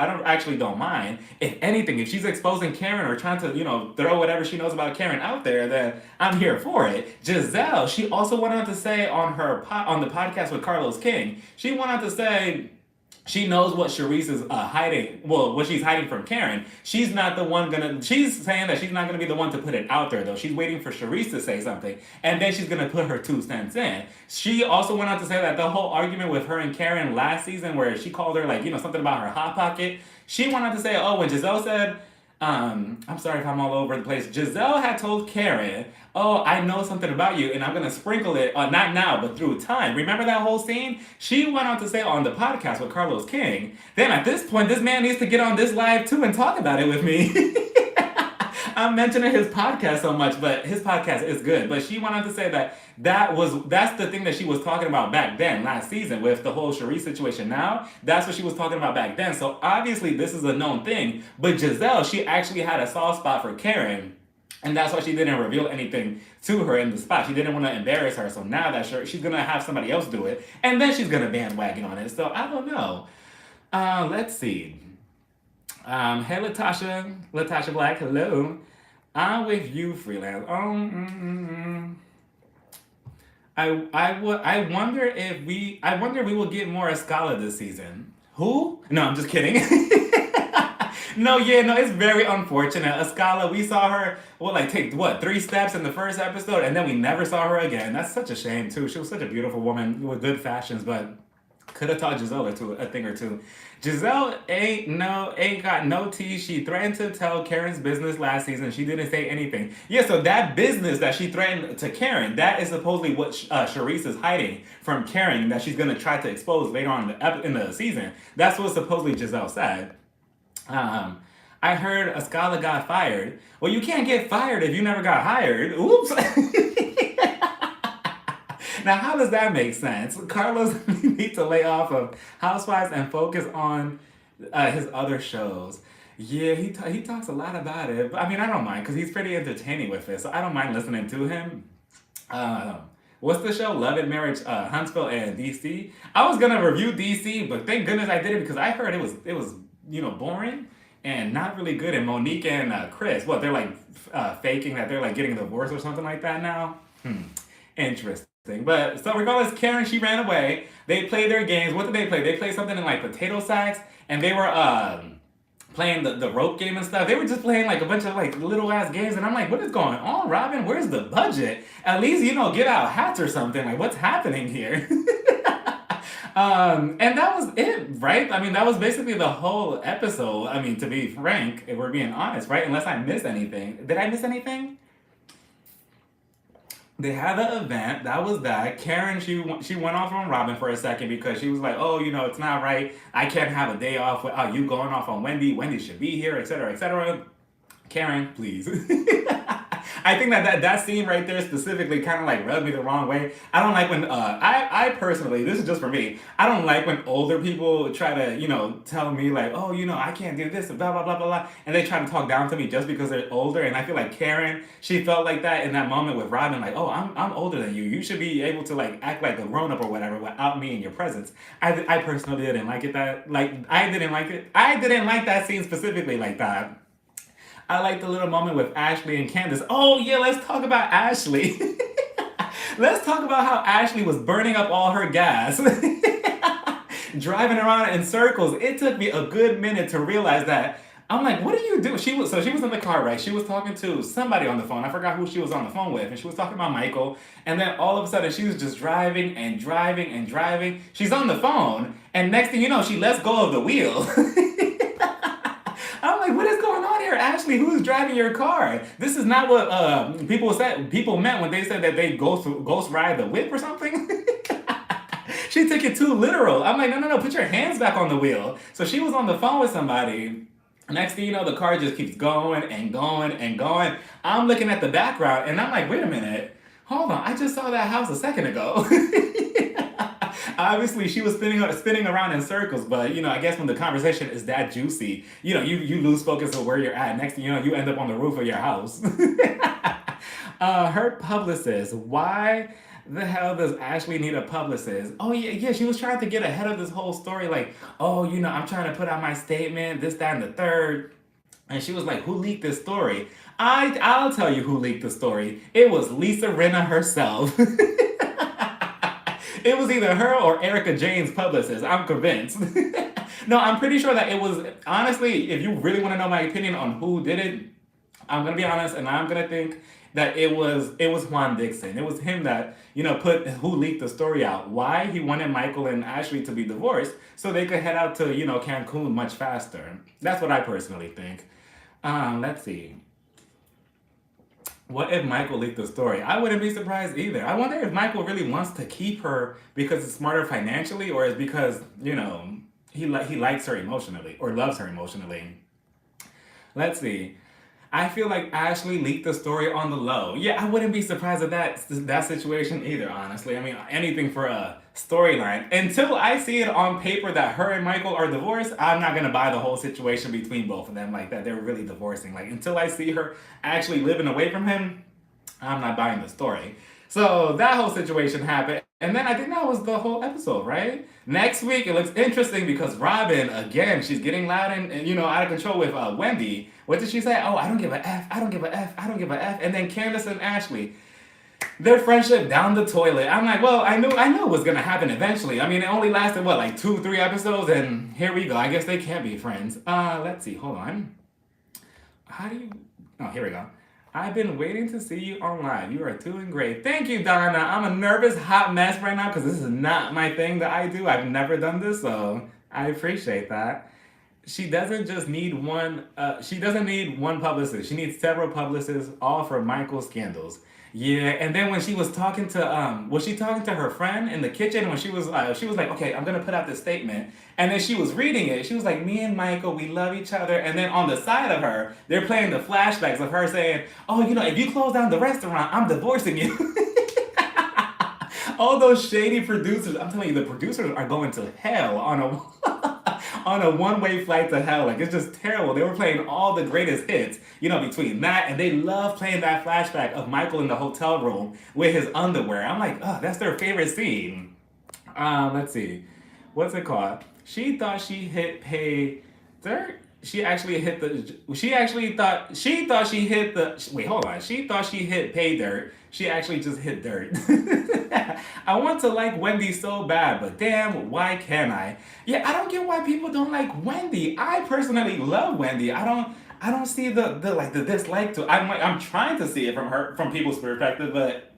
Speaker 1: Don't mind. If anything, if she's exposing Karen or trying to, throw whatever she knows about Karen out there, then I'm here for it. Giselle, she also went on to say on the podcast with Carlos King, she went on to say she knows what Charisse is hiding. Well, what she's hiding from Karen. She's not the one she's saying that she's not gonna be the one to put it out there though. She's waiting for Charisse to say something, and then she's gonna put her 2 cents in. She also went on to say that the whole argument with her and Karen last season, where she called her something about her hot pocket. She went on to say, oh, when Giselle said, I'm sorry if I'm all over the place. Giselle had told Karen, oh, I know something about you, and I'm going to sprinkle it, not now, but through time. Remember that whole scene? She went on to say on the podcast with Carlos King, then at this point, this man needs to get on this live too and talk about it with me. I'm mentioning his podcast so much, but his podcast is good. But she went on to say that's the thing that she was talking about back then, last season, with the whole Charisse situation now. That's what she was talking about back then. So obviously this is a known thing. But Giselle, she actually had a soft spot for Karen. And that's why she didn't reveal anything to her in the spot. She didn't want to embarrass her. So now that she's going to have somebody else do it. And then she's going to bandwagon on it. So I don't know. Let's see. Hey, Latasha Black, hello. I'm with you, freelance. I wonder we will get more Escala this season. Who? No, I'm just kidding. No, it's very unfortunate. Escala, we saw her, take 3 steps in the first episode, and then we never saw her again. That's such a shame, too. She was such a beautiful woman with good fashions, but could have taught Giselle a thing or two. Giselle ain't got no tea. She threatened to tell Karen's business last season. She didn't say anything. Yeah, so that business that she threatened to Karen, that is supposedly what Charisse is hiding from Karen, that she's going to try to expose later on in the season. That's what supposedly Giselle said. I heard Escala got fired. Well, you can't get fired if you never got hired. Oops. Now, how does that make sense? Carlos needs to lay off of Housewives and focus on his other shows. Yeah, he talks a lot about it. But I mean, I don't mind because he's pretty entertaining with it. So I don't mind listening to him. What's the show? Love and Marriage, Huntsville and DC. I was gonna review DC, but thank goodness I did it because I heard it was boring and not really good. And Monique and Chris, they're like faking that they're like getting a divorce or something like that now. Interesting. But so regardless, Karen, she ran away. They played their games. What did they play? They played something in like potato sacks, and they were playing the rope game and stuff. They were just playing like a bunch of like little ass games, and I'm like, what is going on, Robyn? Where's the budget? At least, you know, get out hats or something. Like, what's happening here? And that was it, right? I mean, that was basically the whole episode. I mean, to be frank, if we're being honest, right? Unless I missed anything. Did I miss anything? They had the event. That was that. Karen, she went off on Robyn for a second because she was like, oh, you know, it's not right. I can't have a day off without you going off on Wendy. Wendy should be here, etc., etc. Karen, please. I think that scene right there specifically kind of like rubbed me the wrong way. I don't like when I personally, this is just for me, I don't like when older people try to, you know, tell me like, oh, you know, I can't do this and blah blah blah blah blah, and they try to talk down to me just because they're older. And I feel like Karen, she felt like that in that moment with Robyn, like, oh, I'm older than you. You should be able to like act like a grown up or whatever without me in your presence. I personally didn't like it that like I didn't like it. I didn't like that scene specifically like that. I like the little moment with Ashley and Candace. Oh yeah, let's talk about Ashley. Let's talk about how Ashley was burning up all her gas. Driving around in circles. It took me a good minute to realize that. I'm like, what are you doing? She was in the car, right? She was talking to somebody on the phone. I forgot who she was on the phone with. And she was talking about Michael. And then all of a sudden she was just driving and driving and driving. She's on the phone. And next thing you know, she lets go of the wheel. I'm like, what is going on here, Ashley? Who's driving your car? This is not what people meant when they said that they ghost ride the whip or something. She took it too literal. I'm like, no, put your hands back on the wheel. So she was on the phone with somebody. Next thing you know, the car just keeps going and going and going. I'm looking at the background and I'm like, wait a minute. Hold on, I just saw that house a second ago. Obviously, she was spinning around in circles, but you know, I guess when the conversation is that juicy, you know, you lose focus of where you're at. Next thing you know, you end up on the roof of your house. Her publicist. Why the hell does Ashley need a publicist? Oh yeah, she was trying to get ahead of this whole story. Like, oh, you know, I'm trying to put out my statement, this, that, and the third. And she was like, who leaked this story? I'll tell you who leaked the story. It was Lisa Rinna herself. It was either her or Erica Jane's publicist. I'm convinced. No, I'm pretty sure that it was, honestly, if you really want to know my opinion on who did it, I'm going to be honest and I'm going to think that it was Juan Dixon. It was him that, you know, who leaked the story out. Why? He wanted Michael and Ashley to be divorced so they could head out to, you know, Cancun much faster. That's what I personally think. Let's see. What if Michael leaked the story? I wouldn't be surprised either. I wonder if Michael really wants to keep her because it's smarter financially, or is because, you know, he likes her emotionally or loves her emotionally. Let's see. I feel like Ashley leaked the story on the low. Yeah, I wouldn't be surprised at that situation either, honestly. I mean, anything for a storyline. Until I see it on paper that her and Michael are divorced, I'm not going to buy the whole situation between both of them, like that they're really divorcing. Like, until I see her actually living away from him, I'm not buying the story. So that whole situation happened. And then I think that was the whole episode, right? Next week, it looks interesting because Robyn, again, she's getting loud and you know, out of control with Wendy. What did she say? Oh, I don't give a F, I don't give a F, I don't give a F. And then Candace and Ashley, their friendship down the toilet. I'm like, well, I knew it was going to happen eventually. I mean, it only lasted, what, like 2-3 episodes? And here we go. I guess they can't be friends. Let's see. Hold on. Oh, here we go. I've been waiting to see you on live. You are doing great. Thank you, Donna. I'm a nervous, hot mess right now because this is not my thing that I do. I've never done this, so I appreciate that. She doesn't just need one. She doesn't need one publicist. She needs several publicists, all for Michael's scandals. Yeah, and then when she was talking to was she talking to her friend in the kitchen when she was like, okay, I'm gonna put out this statement, and then she was reading it. She was like, me and Michael, we love each other, and then on the side of her, they're playing the flashbacks of her saying, oh, you know, if you close down the restaurant, I'm divorcing you. All those shady producers, I'm telling you, the producers are going to hell on a one-way flight to hell. Like, it's just terrible. They were playing all the greatest hits, you know, between that, and they love playing that flashback of Michael in the hotel room with his underwear. I'm like, oh, that's their favorite scene. Let's see. What's it called? She thought she hit pay dirt. she actually hit the. She thought she hit the. Wait, hold on. She thought she hit pay dirt. She actually just hit dirt. I want to like Wendy so bad, but damn, why can't I? Yeah, I don't get why people don't like Wendy. I personally love Wendy. I don't see the dislike to. I'm trying to see it from people's perspective, but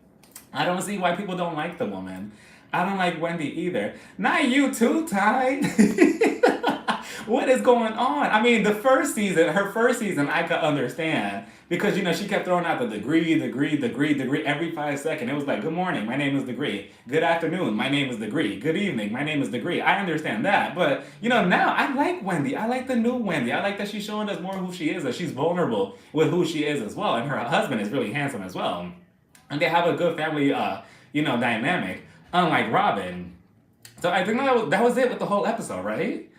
Speaker 1: I don't see why people don't like the woman. I don't like Wendy either. Not you too, Ty. What is going on? I mean, her first season, I could understand because she kept throwing out the degree every 5 seconds. It was like, good morning, my name is Degree. Good afternoon, my name is Degree. Good evening, my name is Degree. I understand that, but now I like Wendy. I like the new Wendy. I like that she's showing us more who she is, that she's vulnerable with who she is as well, and her husband is really handsome as well, and they have a good family, dynamic. Unlike Robyn. So I think that was it with the whole episode, right?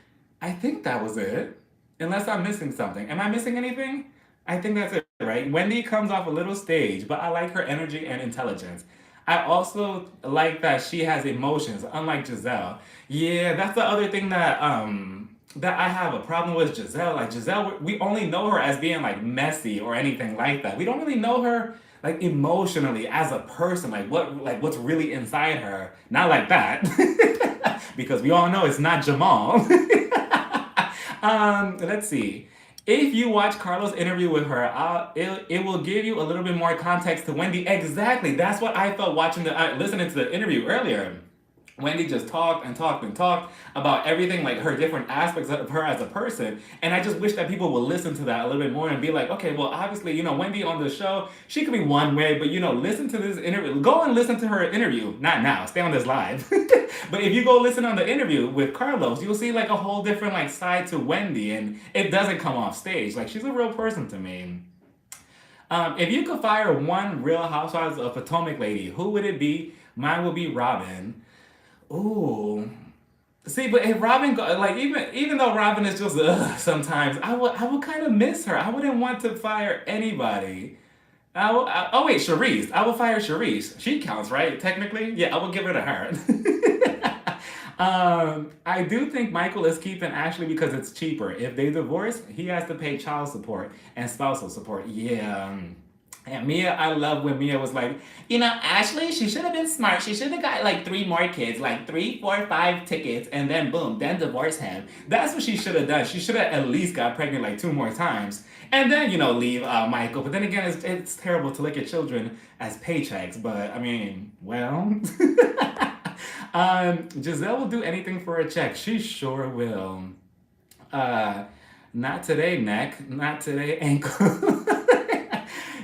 Speaker 1: I think that was it. Unless I'm missing something. Am I missing anything? I think that's it, right? Wendy comes off a little stage, but I like her energy and intelligence. I also like that she has emotions, unlike Giselle. Yeah, that's the other thing that I have a problem with Giselle. Like Giselle, we only know her as being like messy or anything like that. We don't really know her like emotionally as a person, what's really inside her. Not like that. Because we all know it's not Jamal. Let's see. If you watch Carlos' interview with her, it will give you a little bit more context to Wendy. Exactly. That's what I felt listening to the interview earlier. Wendy just talked and talked and talked about everything, like her different aspects of her as a person. And I just wish that people would listen to that a little bit more and be like, okay, well, obviously, Wendy on the show, she could be one way, but, listen to this interview. Go and listen to her interview. Not now. Stay on this live. But if you go listen on the interview with Carlos, you'll see like a whole different like side to Wendy. And it doesn't come off stage. Like, she's a real person to me. If you could fire one Real Housewives of Potomac lady, who would it be? Mine would be Robyn. Ooh. See, but if Robyn even though Robyn is just sometimes, I would kind of miss her. I wouldn't want to fire anybody. Oh wait, Charisse. I will fire Charisse. She counts, right? Technically, yeah, I will give it to her. I do think Michael is keeping Ashley because it's cheaper. If they divorce, he has to pay child support and spousal support. Yeah. And Mia, I love when Mia was like, Ashley, she should have been smart. She should have got like 3 more kids, like 3, 4, 5 tickets, and then boom, then divorce him. That's what she should have done. She should have at least got pregnant like 2 more times. And then, leave Michael. But then again, it's terrible to look at children as paychecks. But I mean, well. Giselle will do anything for a check. She sure will. Not today, neck. Not today, ankle.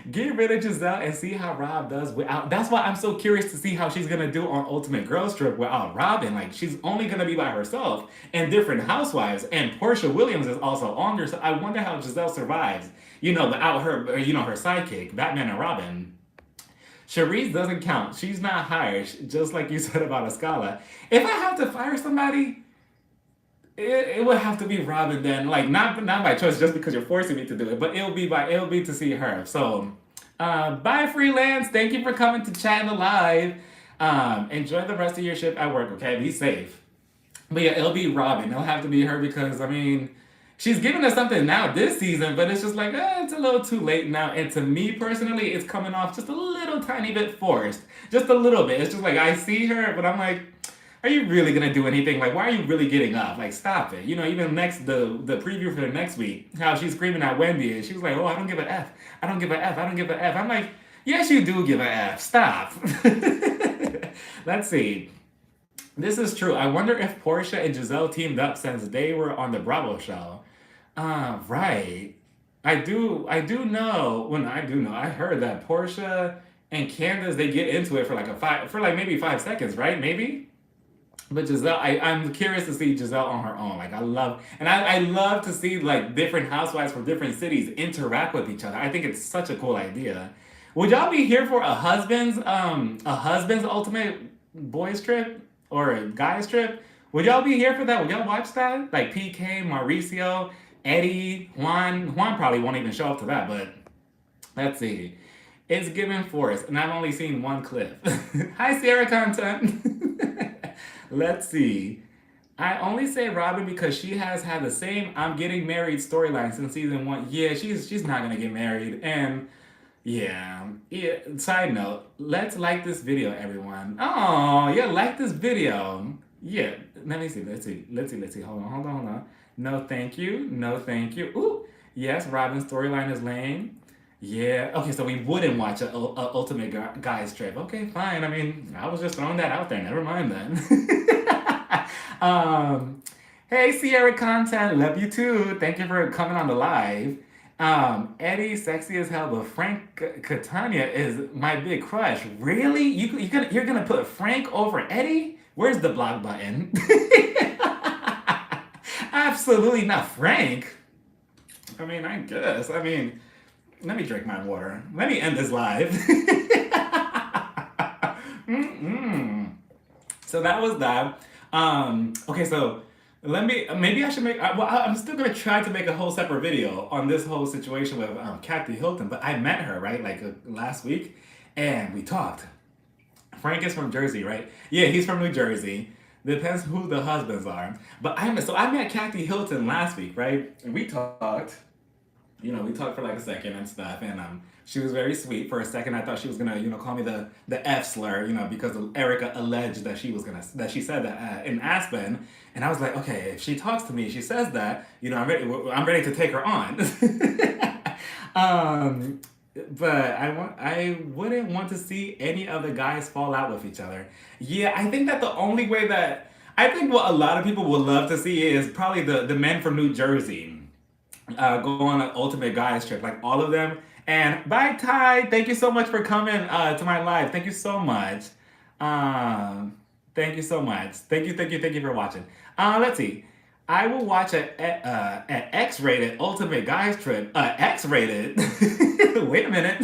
Speaker 1: Get rid of Giselle and see how Rob does without. That's why I'm so curious to see how she's gonna do on Ultimate Girls Trip without Robyn. Like, she's only gonna be by herself and different housewives. And Portia Williams is also on there. So I wonder how Giselle survives. Without her, her sidekick, Batman and Robyn. Charisse doesn't count. She's not hired. Just like you said about Escala. If I have to fire somebody, it would have to be Robyn then, like not by choice, just because you're forcing me to do it, but it'll be to see her. So, bye Freelance. Thank you for coming to chat in the live. Enjoy the rest of your shift at work. Okay, be safe. But yeah, it'll be Robyn. It'll have to be her because I mean, she's giving us something now this season, but it's just like it's a little too late now. And to me personally, it's coming off just a little tiny bit forced, just a little bit. It's just like I see her, but I'm like, are you really gonna do anything? Like, why are you really getting up? Like, stop it. Even the preview for the next week, how she's screaming at Wendy, and she was like, "Oh, I don't give a F. I don't give a F. I don't give a F." I'm like, yes, you do give a F. Stop. Let's see. This is true. I wonder if Portia and Giselle teamed up since they were on the Bravo show. Right. I do know. Well, I do know. I heard that Portia and Candace, they get into it for maybe 5 seconds, right? Maybe. But Giselle, I'm curious to see Giselle on her own. Like, I love to see like different housewives from different cities interact with each other. I think it's such a cool idea. Would y'all be here for a husband's ultimate boys trip or a guys trip? Would y'all be here for that? Would y'all watch that? Like PK, Mauricio, Eddie, Juan. Juan probably won't even show up to that, but let's see. It's given Forrest, and I've only seen one clip. Hi, Sierra Content. Let's see. I only say Robyn because she has had the same "I'm getting married" storyline since season one. Yeah, she's not gonna get married, and yeah. Side note: let's like this video, everyone. Oh, yeah, like this video. Yeah, let me see. Let's see. Hold on. No, thank you. No, thank you. Ooh, yes, Robyn's storyline is lame. Yeah. Okay, so we wouldn't watch a Ultimate Guys trip. Okay, fine. I mean, I was just throwing that out there. Never mind then. um, hey, Sierra Content, love you too. Thank you for coming on the live. Eddie, sexy as hell, but Frank Catania is my big crush. Really? You're gonna put Frank over Eddie? Where's the block button? Absolutely not Frank. I mean, I guess. I mean, let me drink my water. Let me end this live. Mm-mm. So that was that. Okay, so maybe I should make, well, I'm still gonna try to make a whole separate video on this whole situation with Kathy Hilton, but I met her, right, like last week, and we talked. Frank is from Jersey, right? Yeah, he's from New Jersey. Depends who the husbands are. But I met Kathy Hilton last week, right? And we talked. We talked for like a second and stuff, and she was very sweet. For a second, I thought she was gonna, call me the F slur, because Erica alleged that she said that in Aspen, and I was like, okay, if she talks to me, she says that, I'm ready to take her on. But I wouldn't want to see any of the guys fall out with each other. Yeah, I think that the only way that I think what a lot of people would love to see is probably the men from New Jersey go on an ultimate guys trip, like all of them. And bye, Ty. Thank you so much for coming to my live. Thank you so much. Thank you so much. Thank you for watching. Let's see. I will watch an X-rated ultimate guys trip. X-rated. Wait a minute.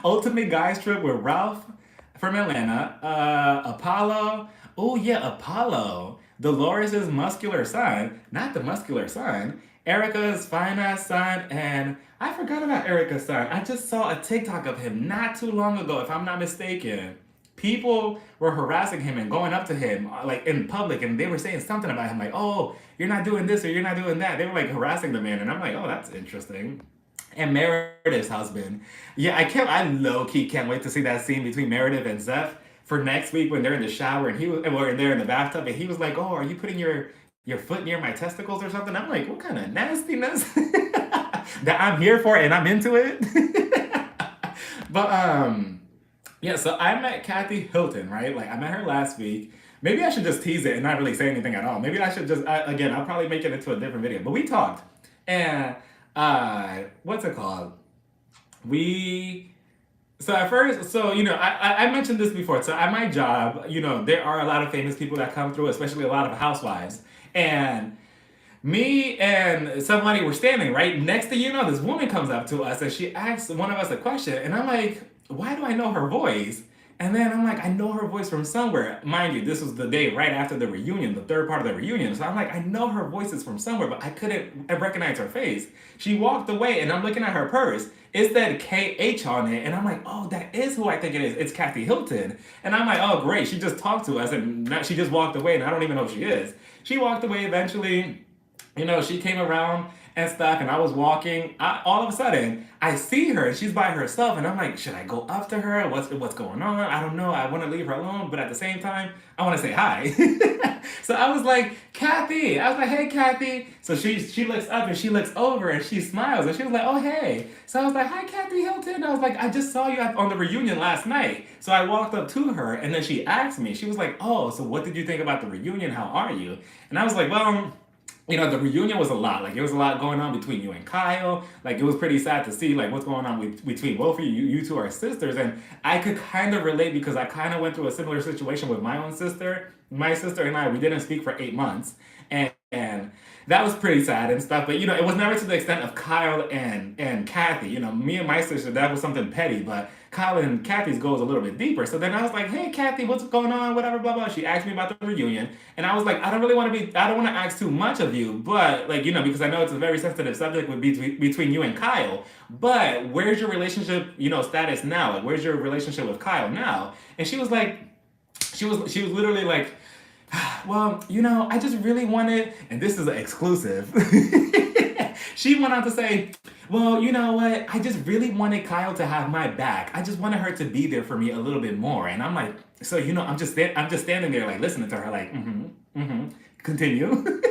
Speaker 1: Ultimate guys trip with Ralph from Atlanta. Apollo. Oh yeah, Apollo. Dolores' muscular son, not the muscular son. Erica's fine ass son, and I forgot about Erica's son. I just saw a TikTok of him not too long ago, if I'm not mistaken. People were harassing him and going up to him like in public, and they were saying something about him, like, "Oh, you're not doing this or you're not doing that." They were like harassing the man, and I'm like, "Oh, that's interesting." And Meredith's husband, yeah, I low key can't wait to see that scene between Meredith and Zeph for next week when they're in the shower and they're in the bathtub, and he was like, "Oh, are you putting your foot near my testicles or something?" I'm like, what kind of nastiness that I'm here for and I'm into it. But yeah, so I met Kathy Hilton, right? Like I met her last week. Maybe I should just tease it and not really say anything at all. Maybe I should just again, I'll probably make it into a different video. But we talked, and what's it called? So at first, I mentioned this before. So at my job, there are a lot of famous people that come through, especially a lot of housewives. And me and somebody were standing right next to, this woman comes up to us and she asks one of us a question. And I'm like, why do I know her voice? And then I'm like, I know her voice from somewhere. Mind you, this was the day right after the reunion, the third part of the reunion. So I'm like, I know her voice is from somewhere, but I couldn't recognize her face. She walked away and I'm looking at her purse. It said KH on it. And I'm like, oh, that is who I think it is. It's Kathy Hilton. And I'm like, oh, great. She just talked to us and now she just walked away and I don't even know who she is. She walked away eventually. She came around and stuff, and I was walking. All of a sudden, I see her, and she's by herself, and I'm like, should I go up to her? What's going on? I don't know. I want to leave her alone, but at the same time, I want to say hi. So I was like, Kathy. I was like, hey, Kathy. So she looks up, and she looks over, and she smiles, and she was like, oh, hey. So I was like, hi, Kathy Hilton. I was like, I just saw you on the reunion last night. So I walked up to her, and then she asked me. She was like, oh, so what did you think about the reunion? How are you? And I was like, well, the reunion was a lot. Like, it was a lot going on between you and Kyle. Like, it was pretty sad to see, like, what's going on between both of you. You two are sisters. And I could kind of relate because I kind of went through a similar situation with my own sister. My sister and I, we didn't speak for 8 months. And that was pretty sad and stuff. But, it was never to the extent of Kyle and Kathy. Me and my sister, that was something petty. But Kyle and Kathy's goes a little bit deeper. So then I was like, hey, Kathy, what's going on? Whatever, blah, blah. She asked me about the reunion. And I was like, I don't want to ask too much of you. But, because I know it's a very sensitive subject between you and Kyle. But where's your relationship, status now? Like, where's your relationship with Kyle now? And she was like, she was literally like, Well, I just really wanted, and this is an exclusive. She went on to say, well, you know what? I just really wanted Kyle to have my back. I just wanted her to be there for me a little bit more. And I'm like, so I'm just standing there like listening to her like, continue.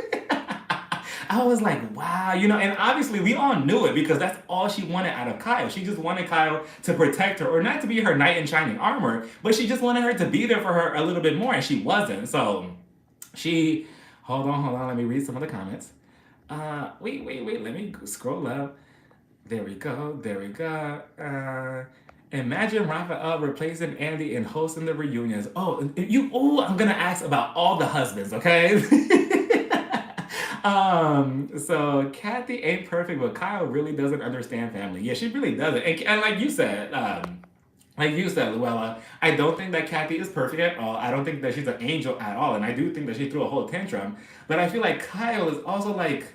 Speaker 1: I was like, wow, and obviously we all knew it because that's all she wanted out of Kyle. She just wanted Kyle to protect her, or not to be her knight in shining armor, but she just wanted her to be there for her a little bit more, and she wasn't. So she, hold on, let me read some of the comments. Wait, let me scroll up. There we go. Imagine Raphael replacing Andy and hosting the reunions. I'm gonna ask about all the husbands, okay? So Kathy ain't perfect, but Kyle really doesn't understand family. Yeah, she really doesn't. And like you said, Luella, I don't think that Kathy is perfect at all. I don't think that she's an angel at all. And I do think that she threw a whole tantrum. But I feel like Kyle is also like,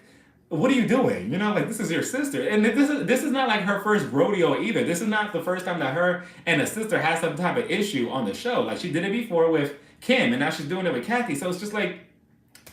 Speaker 1: what are you doing? Like this is your sister. And this is not like her first rodeo either. This is not the first time that her and a sister had some type of issue on the show. Like she did it before with Kim, and now she's doing it with Kathy. So it's just like,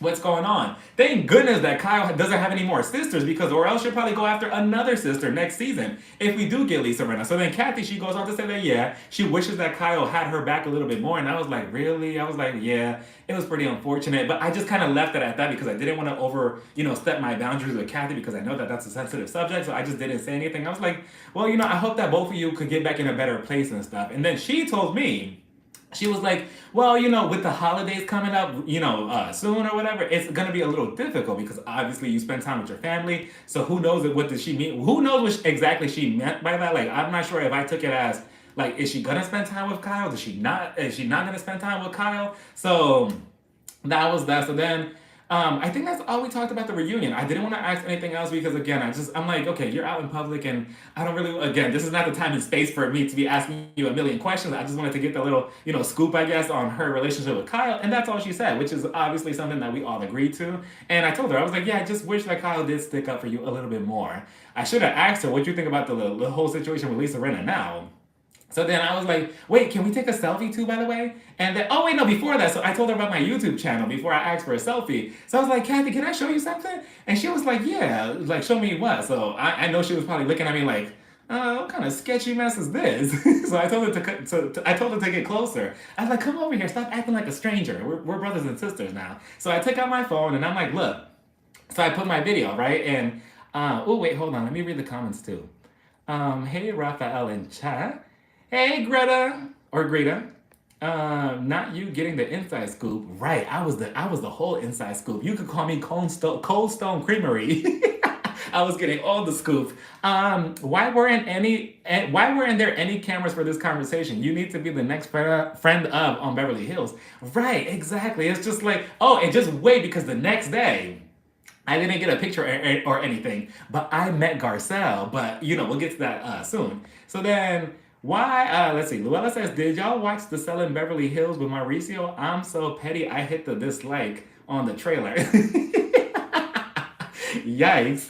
Speaker 1: what's going on? Thank goodness that Kyle doesn't have any more sisters, because or else she'll probably go after another sister next season if we do get Lisa Rinna. So then Kathy, she goes on to say that, yeah, she wishes that Kyle had her back a little bit more. And I was like, really? I was like, yeah, it was pretty unfortunate. But I just kind of left it at that because I didn't want to step my boundaries with Kathy, because I know that that's a sensitive subject. So I just didn't say anything. I was like, well, I hope that both of you could get back in a better place and stuff. And then she told me, she was like, well, with the holidays coming up, soon or whatever, it's going to be a little difficult because obviously you spend time with your family. So who knows what did she mean? Who knows what exactly she meant by that? Like, I'm not sure if I took it as, like, is she going to spend time with Kyle? Is she not going to spend time with Kyle? So that was that. So then I think that's all we talked about the reunion. I didn't want to ask anything else because, again, I'm like, okay, you're out in public, and I don't really, again, this is not the time and space for me to be asking you a million questions. I just wanted to get the little, scoop, I guess, on her relationship with Kyle, and that's all she said, which is obviously something that we all agreed to. And I told her, I was like, yeah, I just wish that Kyle did stick up for you a little bit more. I should have asked her, what you think about the whole situation with Lisa Rinna now? So then I was like, wait, can we take a selfie too, by the way? And then, oh wait, no, before that, so I told her about my YouTube channel before I asked for a selfie. So I was like, Kathy, can I show you something? And she was like, yeah, like, show me what? So I know she was probably looking at me like, what kind of sketchy mess is this? So I told her I told her to get closer. I was like, come over here, stop acting like a stranger. We're brothers and sisters now. So I took out my phone and I'm like, look. So I put my video, right? And, oh wait, hold on, let me read the comments too. Hey, Raphael and chat. Hey, Greta, or Greta. Not you getting the inside scoop. Right, I was the whole inside scoop. You could call me Cold Stone Creamery. I was getting all the scoop. Why weren't there any cameras for this conversation? You need to be the next friend of on Beverly Hills. Right, exactly. It's just like, and just wait, because the next day, I didn't get a picture or anything, but I met Garcelle. But, we'll get to that soon. So then, why, let's see, Luella says, did y'all watch the Selling Beverly Hills with Mauricio? I'm so petty, I hit the dislike on the trailer. Yikes.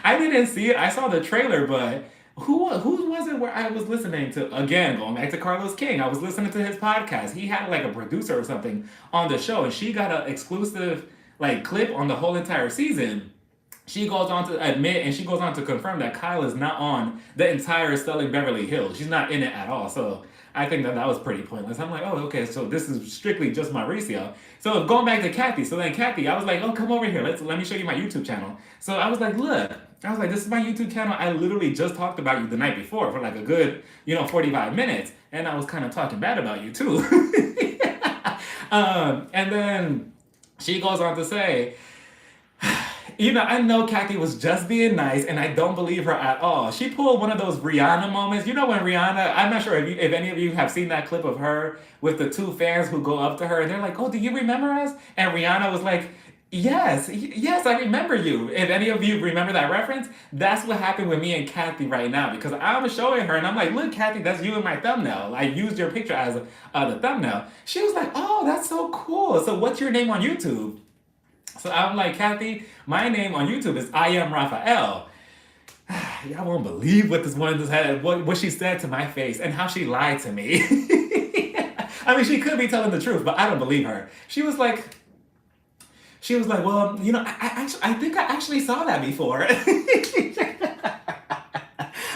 Speaker 1: I didn't see it, I saw the trailer, but who was it where I was listening to? Again, going back to Carlos King, I was listening to his podcast. He had like a producer or something on the show, and she got an exclusive like clip on the whole entire season. She goes on to admit, and she goes on to confirm that Kyle is not on the entire Selling Beverly Hills. She's not in it at all. So I think that was pretty pointless. I'm like, oh, okay, so this is strictly just Mauricio. So going back to Kathy. So then Kathy, I was like, oh, come over here. Let me show you my YouTube channel. So I was like, look. I was like, this is my YouTube channel. I literally just talked about you the night before for like a good, 45 minutes. And I was kind of talking bad about you too. And then she goes on to say, I know Kathy was just being nice, and I don't believe her at all. She pulled one of those Rihanna moments. When Rihanna, I'm not sure if any of you have seen that clip of her with the two fans who go up to her, and they're like, oh, do you remember us? And Rihanna was like, yes, I remember you. If any of you remember that reference, that's what happened with me and Kathy right now, because I was showing her, and I'm like, look, Kathy, that's you in my thumbnail. I used your picture as the thumbnail. She was like, oh, that's so cool. So what's your name on YouTube? So I'm like, Kathy, my name on YouTube is I Am Raphael. Y'all won't believe what this woman just had, what she said to my face, and how she lied to me. I mean, she could be telling the truth, but I don't believe her. She was like, well, I think I actually saw that before.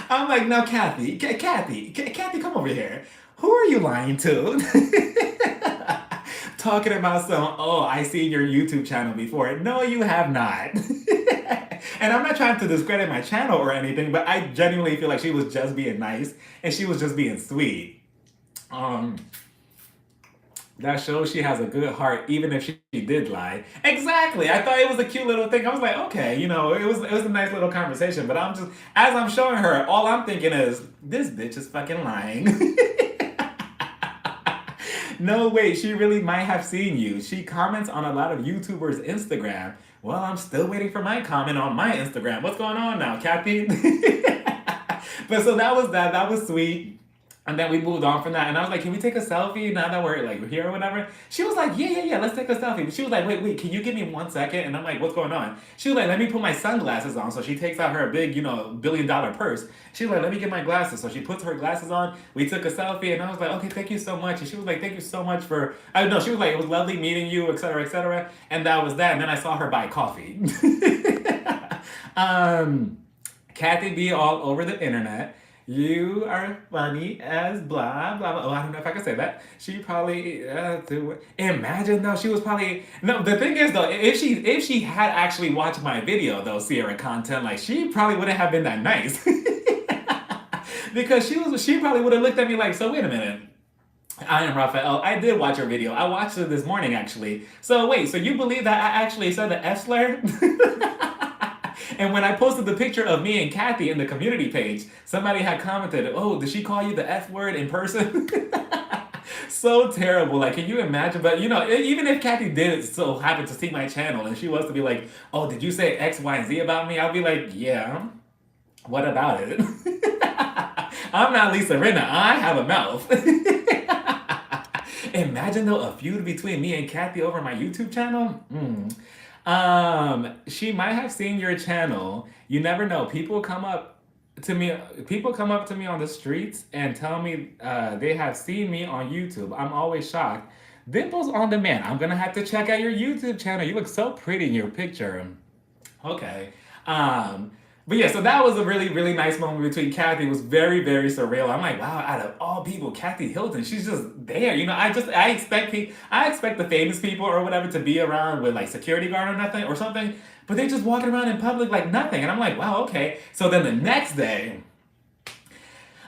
Speaker 1: I'm like, no, Kathy, come over here. Who are you lying to? Talking about I seen your YouTube channel before. No, you have not. And I'm not trying to discredit my channel or anything, but I genuinely feel like she was just being nice and she was just being sweet. That shows she has a good heart, even if she did lie. Exactly. I thought it was a cute little thing. I was like, okay, it was a nice little conversation. But as I'm showing her, all I'm thinking is, this bitch is fucking lying. No, wait, she really might have seen you. She comments on a lot of YouTubers' Instagram. Well, I'm still waiting for my comment on my Instagram. What's going on now, Kathy? But so that was that. That was sweet. And then we moved on from that. And I was like, can we take a selfie now that we're here or whatever? She was like, yeah, let's take a selfie. But she was like, wait, can you give me 1 second? And I'm like, what's going on? She was like, let me put my sunglasses on. So she takes out her big, $1 billion purse. She was like, let me get my glasses. So she puts her glasses on. We took a selfie. And I was like, okay, thank you so much. And she was like, thank you so much for, I don't know, she was like, it was lovely meeting you, et cetera, et cetera. And that was that. And then I saw her buy coffee. Kathy B all over the internet. You are funny as blah, blah, blah. Oh, I don't know if I can say that. She probably, imagine though, she was probably, no, the thing is though, if she had actually watched my video though, Sierra content, like she probably wouldn't have been that nice. Because she probably would have looked at me like, so wait a minute. I am Raphael. I did watch your video. I watched it this morning actually. So wait, so you believe that I actually said the F slur? And when I posted the picture of me and Kathy in the community page, somebody had commented, oh, did she call you the F word in person? So terrible. Like, can you imagine? But, even if Kathy did so happen to see my channel and she was to be like, oh, did you say X, Y, and Z about me? I'll be like, yeah. What about it? I'm not Lisa Rinna. I have a mouth. Imagine, though, a feud between me and Kathy over my YouTube channel? She might have seen your channel. You never know. People come up to me on the streets and tell me they have seen me on YouTube. I'm always shocked. Dimples on demand. I'm gonna have to check out your YouTube channel. You look so pretty in your picture. Okay. But yeah, so that was a really, really nice moment between Kathy. It was very, very surreal. I'm like, wow, out of all people, Kathy Hilton, she's just there. I expect the famous people or whatever to be around with like security guard or nothing or something, but they're just walking around in public like nothing. And I'm like, wow, okay. So then the next day,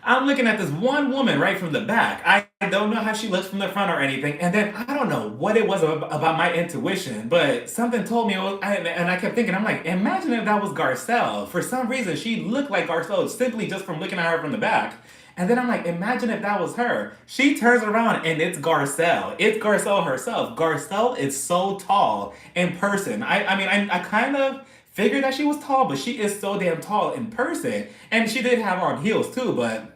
Speaker 1: I'm looking at this one woman right from the back. I don't know how she looks from the front or anything. And then I don't know what it was about my intuition, but something told me, and I kept thinking, I'm like, imagine if that was Garcelle. For some reason, she looked like Garcelle simply just from looking at her from the back. And then I'm like, imagine if that was her. She turns around and it's Garcelle. It's Garcelle herself. Garcelle is so tall in person. I kind of figured that she was tall, but she is so damn tall in person. And she did have on heels too, but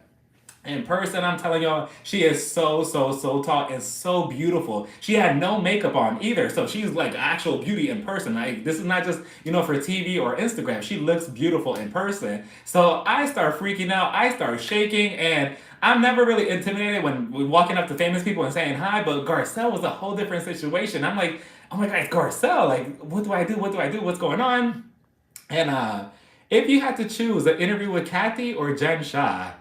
Speaker 1: in person, I'm telling y'all, she is so, so, so tall and so beautiful. She had no makeup on either, so she's like actual beauty in person. Like, this is not just, for TV or Instagram. She looks beautiful in person. So I start freaking out. I start shaking, and I'm never really intimidated when we're walking up to famous people and saying hi, but Garcelle was a whole different situation. I'm like, oh my God, it's Garcelle. Like, what do I do? What do I do? What's going on? And if you had to choose an interview with Kathy or Jen Shah,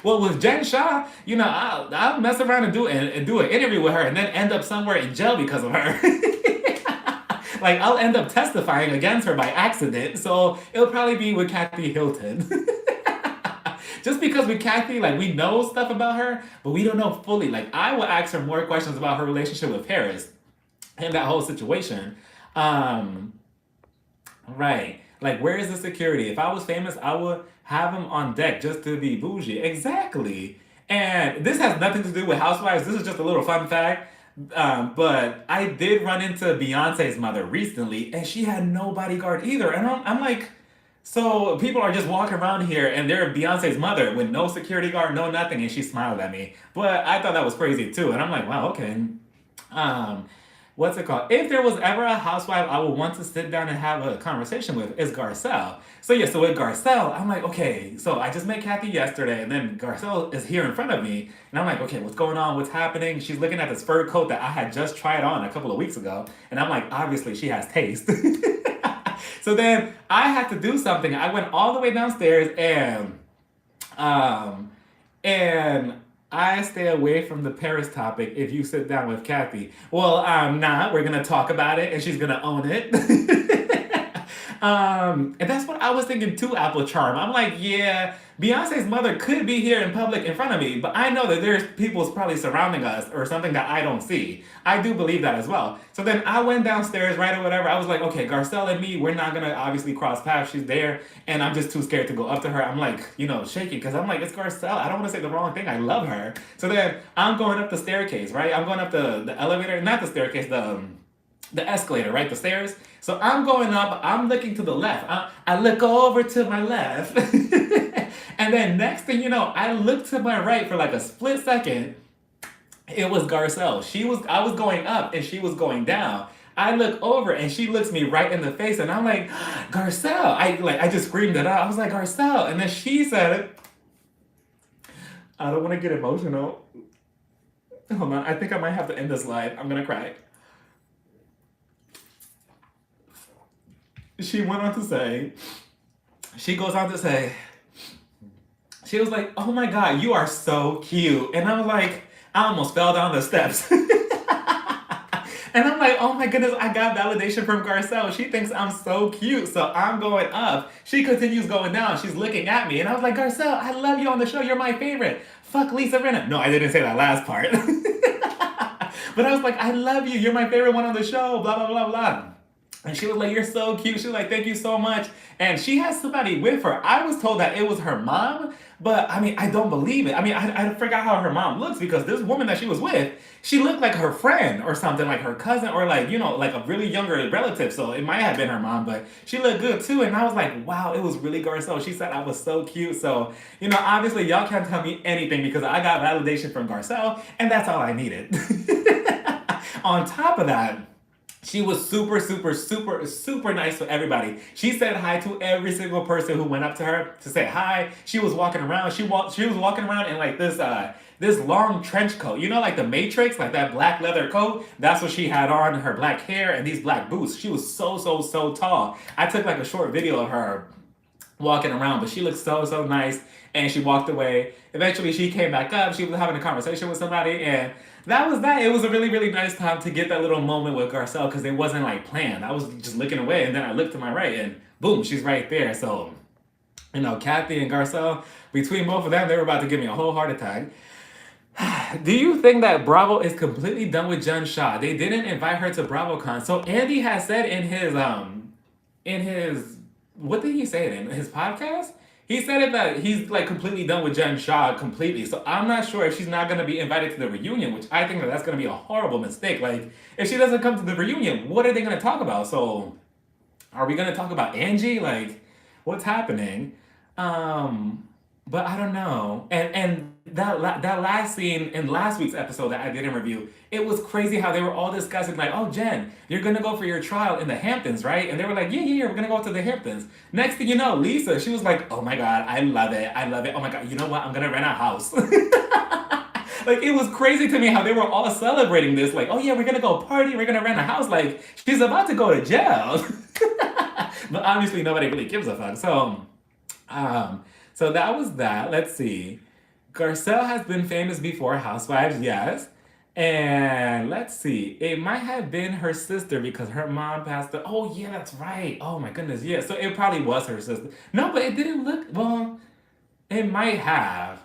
Speaker 1: well, with Jen Shah, I'll mess around and do an interview with her and then end up somewhere in jail because of her. Like, I'll end up testifying against her by accident, so it'll probably be with Kathy Hilton. Just because with Kathy, like, we know stuff about her, but we don't know fully. Like, I will ask her more questions about her relationship with Paris and that whole situation. Right. Like, where is the security? If I was famous, I would have him on deck just to be bougie. Exactly. And this has nothing to do with Housewives. This is just a little fun fact. But I did run into Beyonce's mother recently, and she had no bodyguard either. And I'm like, so people are just walking around here, and they're Beyonce's mother with no security guard, no nothing, and she smiled at me. But I thought that was crazy too. And I'm like, wow, okay. what's it called? If there was ever a housewife I would want to sit down and have a conversation with, is Garcelle. So yeah, so with Garcelle, I'm like, okay, so I just met Kathy yesterday, and then Garcelle is here in front of me, and I'm like, okay, what's going on? What's happening? She's looking at this fur coat that I had just tried on a couple of weeks ago, and I'm like, obviously she has taste. So then I had to do something. I went all the way downstairs and I stay away from the Paris topic if you sit down with Kathy. Well, I'm not. We're gonna talk about it, and she's gonna own it. And that's what I was thinking too, Apple Charm. I'm like, yeah, Beyonce's mother could be here in public in front of me, but I know that there's people probably surrounding us or something that I don't see. I do believe that as well. So then I went downstairs, right, or whatever. I was like, okay, Garcelle and me, we're not gonna obviously cross paths. She's there, and I'm just too scared to go up to her. I'm like, shaking, because I'm like, it's Garcelle. I don't want to say the wrong thing. I love her. So then I'm going up the staircase, right? I'm going up the elevator, not the staircase, the escalator, right? The stairs. So I'm going up, I'm looking to the left. I look over to my left. And then next thing you know, I look to my right for like a split second. It was Garcelle. I was going up and she was going down. I look over and she looks me right in the face, and I'm like, Garcelle. I just screamed it out. I was like, Garcelle. And then she said, I don't want to get emotional. Hold on, I think I might have to end this live. I'm gonna cry. She goes on to say, she was like, oh my God, you are so cute. And I was like, I almost fell down the steps. And I'm like, oh my goodness, I got validation from Garcelle. She thinks I'm so cute. So I'm going up. She continues going down. She's looking at me. And I was like, Garcelle, I love you on the show. You're my favorite. Fuck Lisa Rinna. No, I didn't say that last part. But I was like, I love you. You're my favorite one on the show. Blah, blah, blah, blah. And she was like, you're so cute. She was like, thank you so much. And she has somebody with her. I was told that it was her mom, but I mean, I don't believe it. I mean, I forgot how her mom looks, because this woman that she was with, she looked like her friend or something, like her cousin, or like, like a really younger relative. So it might have been her mom, but she looked good too. And I was like, wow, it was really Garcelle. She said I was so cute. So, obviously y'all can't tell me anything, because I got validation from Garcelle, and that's all I needed. On top of that, she was super, super, super, super nice to everybody. She said hi to every single person who went up to her to say hi. She was walking around. She was walking around in like this long trench coat. Like the Matrix, like that black leather coat. That's what she had on, her black hair and these black boots. She was so, so, so tall. I took like a short video of her walking around, but she looked so, so nice, and she walked away. Eventually she came back up. She was having a conversation with somebody, and that was that. It was a really, really nice time to get that little moment with Garcelle, because it wasn't like planned. I was just looking away, and then I looked to my right, and boom, she's right there. So, Kathy and Garcelle, between both of them, they were about to give me a whole heart attack. Do you think that Bravo is completely done with Jen Shah? They didn't invite her to BravoCon. So Andy has said in his what did he say it in his podcast? He said it that he's like completely done with Jen Shah completely. So I'm not sure if she's not going to be invited to the reunion, which I think that's going to be a horrible mistake. Like, if she doesn't come to the reunion, what are they going to talk about? So are we going to talk about Angie? Like, what's happening? But I don't know. And that last scene in last week's episode that I didn't review, it was crazy how they were all discussing like, oh, Jen, you're going to go for your trial in the Hamptons, right? And they were like, yeah, we're going to go to the Hamptons. Next thing you know, Lisa, she was like, oh my God, I love it. Oh my God, you know what? I'm going to rent a house. Like, it was crazy to me how they were all celebrating this. Like, oh yeah, we're going to go party. We're going to rent a house. Like, she's about to go to jail. But obviously nobody really gives a fuck. So that was that. Let's see. Garcelle has been famous before Housewives, yes. And let's see. It might have been her sister because her mom passed away. Oh, yeah, that's right. Oh, my goodness, yeah. So it probably was her sister. No, but it didn't look... Well, it might have.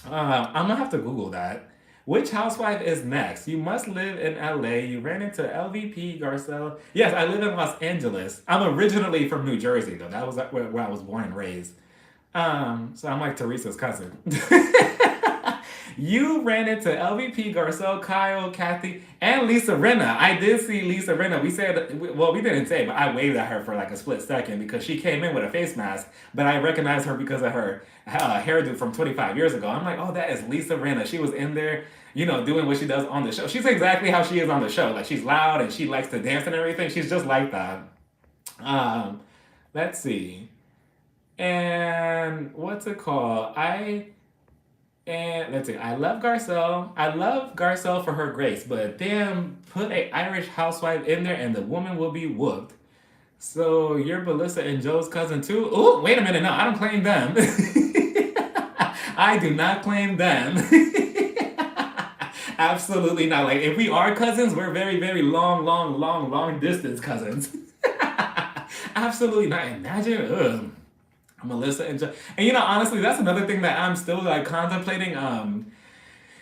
Speaker 1: I'm going to have to Google that. Which housewife is next? You must live in LA. You ran into LVP, Garcelle. Yes, I live in Los Angeles. I'm originally from New Jersey, though. That was where I was born and raised. So I'm like Teresa's cousin. You ran into LVP, Garcelle, Kyle, Kathy, and Lisa Rinna. I did see Lisa Rinna. We didn't say, but I waved at her for like a split second because she came in with a face mask, but I recognized her because of her hairdo from 25 years ago. I'm like, oh, that is Lisa Rinna. She was in there. doing what she does on the show. She's exactly how she is on the show. Like, she's loud and she likes to dance and everything. She's just like that. Um, let's see. And what's it called? Let's see. I love Garcelle. I love Garcelle for her grace, but damn, put a Irish housewife in there and the woman will be whooped. So you're Melissa and Joe's cousin too? Oh, wait a minute. No, I don't claim them. I do not claim them. Absolutely not. Like, if we are cousins, we're very, very long, long, long, long distance cousins. Absolutely not. Imagine, Melissa and Joe. And honestly, that's another thing that I'm still like contemplating.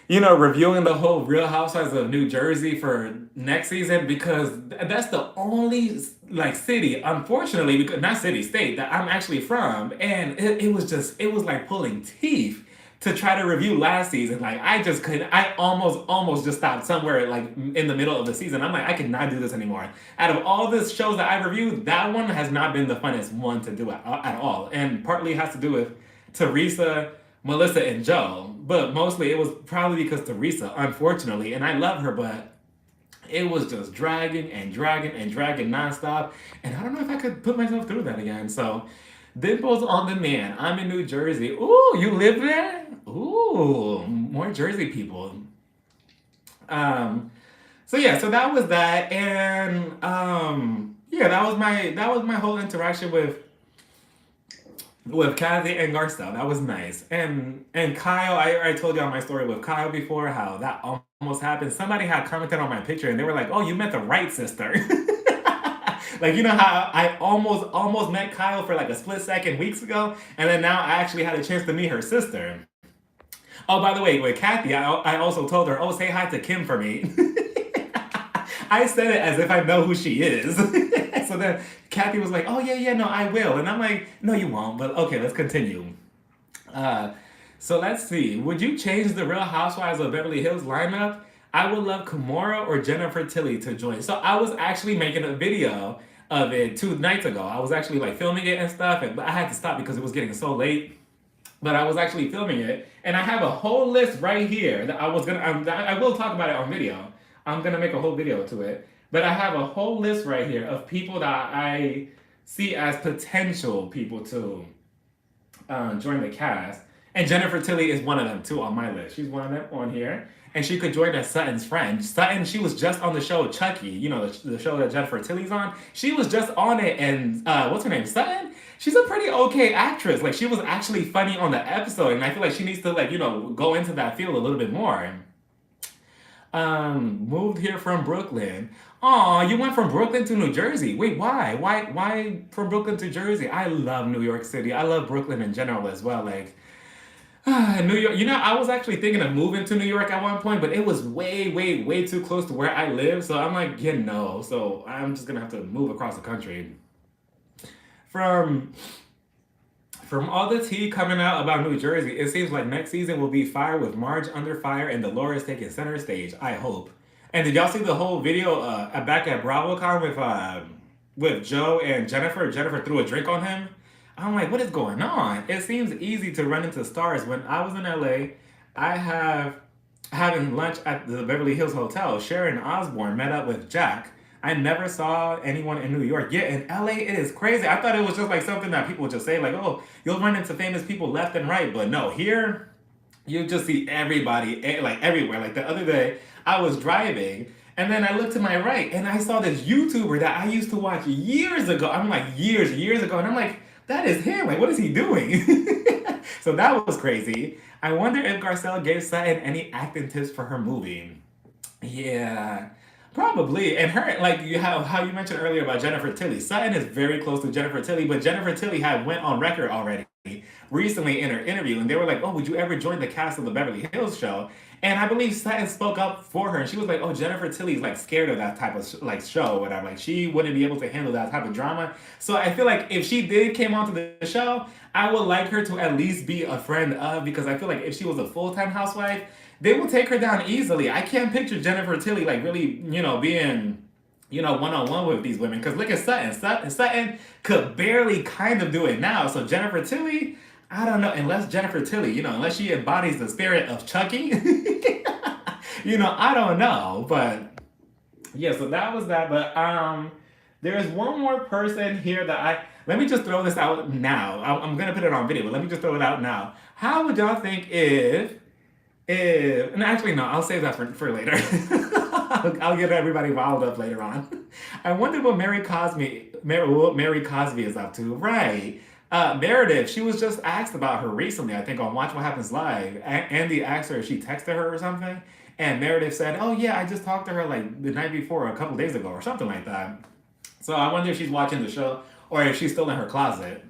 Speaker 1: Reviewing the whole Real Housewives of New Jersey for next season, because that's the only like city, unfortunately, because not city, state that I'm actually from, and it was like pulling teeth to try to review last season. Like, I just couldn't. I almost just stopped somewhere like in the middle of the season. I'm like, I cannot do this anymore. Out of all the shows that I've reviewed, that one has not been the funnest one to do at all, and partly has to do with Teresa, Melissa, and Joe, but mostly it was probably because Teresa, unfortunately, and I love her, but it was just dragging and dragging and dragging nonstop, and I don't know if I could put myself through that again. So, Dimples on the man. I'm in New Jersey. Ooh, you live there? Ooh, more Jersey people. Um, so yeah, so that was that, and yeah, that was my whole interaction with Kathy and Garcelle. That was nice. And Kyle, I told y'all my story with Kyle before, how that almost happened. Somebody had commented on my picture and they were like, "Oh, you met the right sister." Like, how I almost met Kyle for like a split second weeks ago, and then now I actually had a chance to meet her sister. Oh, by the way, with Kathy, I also told her, "Oh, say hi to Kim for me." I said it as if I know who she is. So then Kathy was like, "Oh, yeah, yeah, no, I will." And I'm like, "No, you won't, but okay, let's continue." Uh, so let's see. Would you change the Real Housewives of Beverly Hills lineup? I would love Kimora or Jennifer Tilly to join. So I was actually making a video of it 2 nights ago. I was actually like filming it and stuff, but I had to stop because it was getting so late. But I was actually filming it, and I have a whole list right here that I will talk about it on video. I'm gonna make a whole video to it. But I have a whole list right here of people that I see as potential people to join the cast. And Jennifer Tilly is one of them too on my list. She's one of them on here. And she could join as Sutton's friend. Sutton, she was just on the show Chucky, the show that Jennifer Tilly's on. She was just on it, and what's her name? Sutton? She's a pretty okay actress. Like, she was actually funny on the episode, and I feel like she needs to go into that field a little bit more. Moved here from Brooklyn. Aw, you went from Brooklyn to New Jersey. Wait, why? Why from Brooklyn to Jersey? I love New York City. I love Brooklyn in general as well. Like, New York. I was actually thinking of moving to New York at one point, but it was way, way, way too close to where I live. So I'm like, no. So I'm just gonna have to move across the country. From all the tea coming out about New Jersey, it seems like next season will be fire with Marge under fire and Dolores taking center stage. I hope. And did y'all see the whole video back at BravoCon with Joe and Jennifer? Jennifer threw a drink on him. I'm like, what is going on? It seems easy to run into stars. When I was in LA, having lunch at the Beverly Hills Hotel. Sharon Osbourne met up with Jack. I never saw anyone in New York. Yeah, in LA, it is crazy. I thought it was just like something that people just say, like, "Oh, you'll run into famous people left and right." But no, here, you just see everybody, like everywhere. Like the other day, I was driving, and then I looked to my right, and I saw this YouTuber that I used to watch years ago. I'm like, years ago. And I'm like, that is him. Like, what is he doing? So that was crazy. I wonder if Garcelle gave Sutton any acting tips for her movie. Yeah. Probably. And her, like how you mentioned earlier about Jennifer Tilly. Sutton is very close to Jennifer Tilly, but Jennifer Tilly had went on record already recently in her interview, and they were like, "Oh, would you ever join the cast of the Beverly Hills show?" And I believe Sutton spoke up for her, and she was like, "Oh, Jennifer Tilly's like scared of that type of show, or whatever. Like, she wouldn't be able to handle that type of drama." So I feel like if she did came onto the show, I would like her to at least be a friend of, because I feel like if she was a full-time housewife, they will take her down easily. I can't picture Jennifer Tilly like really, being, one-on-one with these women. Because look at Sutton. Sutton could barely kind of do it now. So Jennifer Tilly, I don't know, unless Jennifer Tilly, unless she embodies the spirit of Chucky, I don't know, but yeah, so that was that. But there's one more person here that let me just throw this out now. I'm gonna put it on video, but let me just throw it out now. How would y'all think and actually no, I'll save that for later. I'll get everybody riled up later on. I wonder what Mary Cosby is up to. Right. Meredith, she was just asked about her recently, I think on Watch What Happens Live. Andy asked her if she texted her or something. And Meredith said, oh yeah, I just talked to her like the night before, a couple days ago or something like that. So I wonder if she's watching the show or if she's still in her closet.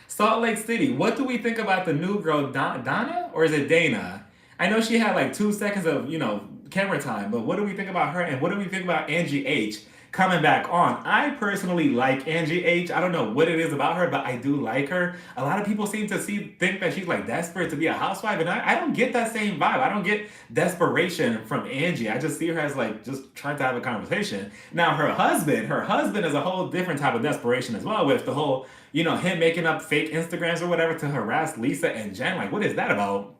Speaker 1: Salt Lake City, what do we think about the new girl, Donna? Or is it Dana? I know she had like 2 seconds of, camera time, but what do we think about her? And what do we think about Angie H coming back on? I personally like Angie H. I don't know what it is about her, but I do like her. A lot of people seem to think that she's like desperate to be a housewife, and I don't get that same vibe. I don't get desperation from Angie. I just see her as like just trying to have a conversation. Now her husband is a whole different type of desperation as well, with the whole, him making up fake Instagrams or whatever to harass Lisa and Jen. Like, what is that about?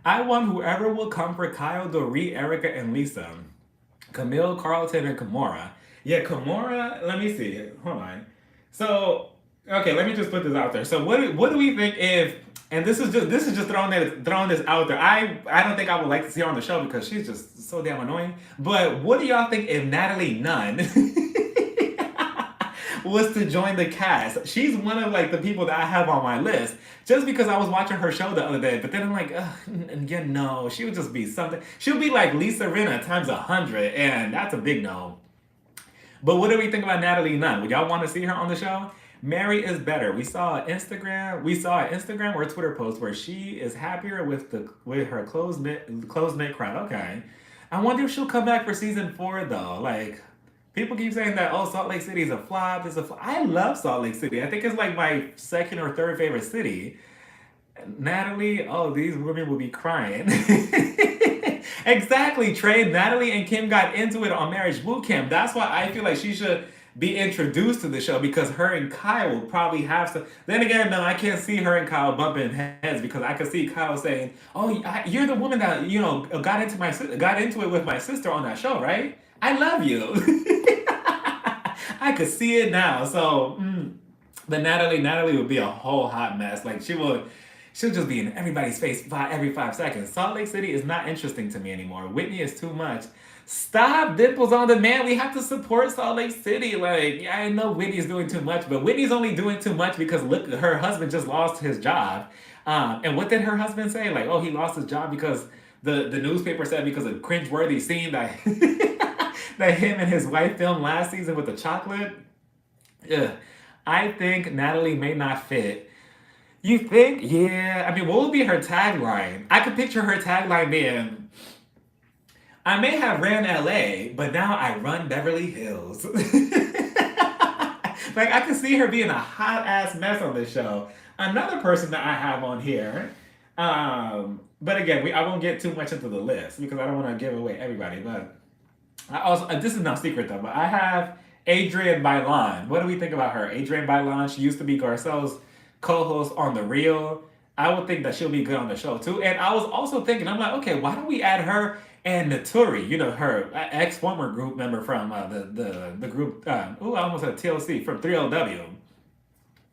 Speaker 1: I want whoever will come for Kyle, Dorit, Erica, and Lisa. Camille, Carlton, and Kimora. Yeah, Kimora, let me see. Hold on. So, okay, let me just put this out there. So what do we think if, and this is just throwing this out there. I don't think I would like to see her on the show because she's just so damn annoying. But what do y'all think if Natalie Nunn was to join the cast? She's one of like the people that I have on my list just because I was watching her show the other day, but then I'm like, again, no, she would just be something. She'll be like Lisa Rinna times 100, and that's a big no. But what do we think about Natalie Nunn? Would y'all want to see her on the show? Mary is better. We saw an Instagram or a Twitter post where she is happier with her close knit crowd. Okay, I wonder if she'll come back for season 4 though. Like, people keep saying that, Salt Lake City is a flop. I love Salt Lake City. I think it's like my second or third favorite city. Natalie, these women will be crying. Exactly, Trey. Natalie and Kim got into it on Marriage Boot Camp. That's why I feel like she should be introduced to the show, because her and Kyle will probably have some. Then again, no, I can't see her and Kyle bumping heads, because I could see Kyle saying, you're the woman that, got into it with my sister on that show, right? I love you. I could see it now. So, but Natalie would be a whole hot mess. Like, she'll just be in everybody's face every 5 seconds. Salt Lake City is not interesting to me anymore. Whitney is too much. Stop Dimples on Demand. We have to support Salt Lake City. Like, yeah, I know Whitney's doing too much, but Whitney's only doing too much because look, her husband just lost his job. And what did her husband say? Like, he lost his job because the newspaper said because of cringeworthy scene that that him and his wife filmed last season with the chocolate. Ugh. I think Natalie may not fit. You think? Yeah. I mean, what would be her tagline? I could picture her tagline being, I may have ran LA, but now I run Beverly Hills. Like, I could see her being a hot ass mess on this show. Another person that I have on here, but again, I won't get too much into the list because I don't want to give away everybody, but I also, this is no secret though, but I have Adrienne Bailon. What do we think about her? Adrienne Bailon, she used to be Garcelle's co-host on The Real. I would think that she'll be good on the show too. And I was also thinking, I'm like, okay, why don't we add her and Naturi, her ex-former group member from the group, I almost said TLC, from 3LW.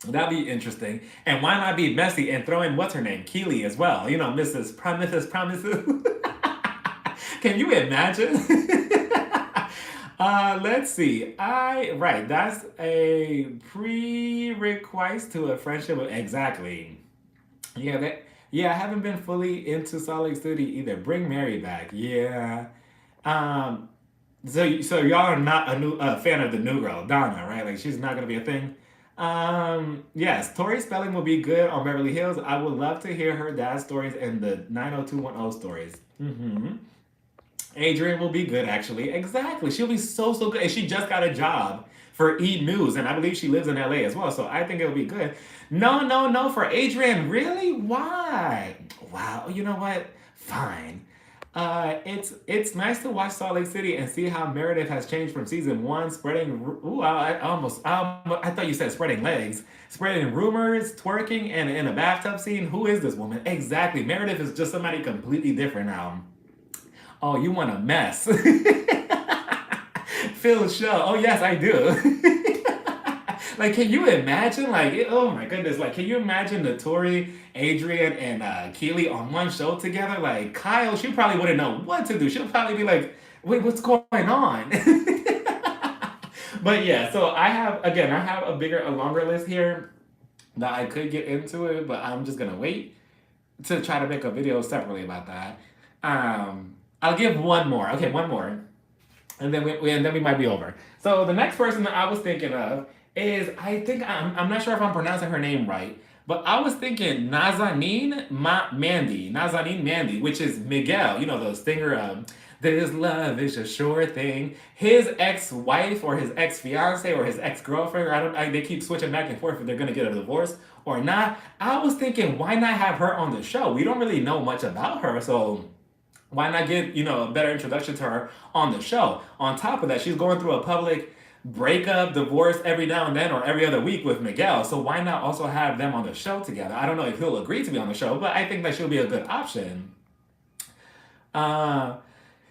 Speaker 1: That'd be interesting. And why not be messy and throw in, what's her name, Keely as well. Mrs. Promises. Can you imagine? Let's see. That's a prerequisite to a friendship. Exactly. Yeah, I haven't been fully into Salt Lake City either. Bring Mary back. Yeah. So y'all are not a fan of the new girl, Donna, right? Like, she's not gonna be a thing. Yes, Tori Spelling will be good on Beverly Hills. I would love to hear her dad's stories and the 90210 stories. Adrienne will be good, actually. Exactly. She'll be so good. And she just got a job for E! News, and I believe she lives in LA as well, so I think it'll be good. No, for Adrienne, really? Why? Wow, you know what? Fine. It's nice to watch Salt Lake City and see how Meredith has changed from season one, spreading. Ooh, I thought you said spreading legs, spreading rumors, twerking, and in a bathtub scene. Who is this woman? Exactly, Meredith is just somebody completely different now. Oh, you want a mess? Phil show. Oh yes, I do. Like, can you imagine? Like, oh my goodness! Like, can you imagine the Tori, Adrian, and Keely on one show together? Like, Kyle, she probably wouldn't know what to do. She'll probably be like, "Wait, what's going on?" But yeah, so I have a longer list here that I could get into it, but I'm just gonna wait to try to make a video separately about that. I'll give one more. Okay, one more, and then we might be over. So the next person that I was thinking of is, I'm not sure if I'm pronouncing her name right, but I was thinking Nazanin Mandy, which is Miguel. You know the singer. This love is a sure thing. His ex-wife or his ex-fiance or his ex-girlfriend. They keep switching back and forth if they're gonna get a divorce or not. I was thinking, why not have her on the show? We don't really know much about her, so why not get, a better introduction to her on the show? On top of that, she's going through a public breakup, divorce every now and then or every other week with Miguel. So why not also have them on the show together? I don't know if he'll agree to be on the show, but I think that she'll be a good option.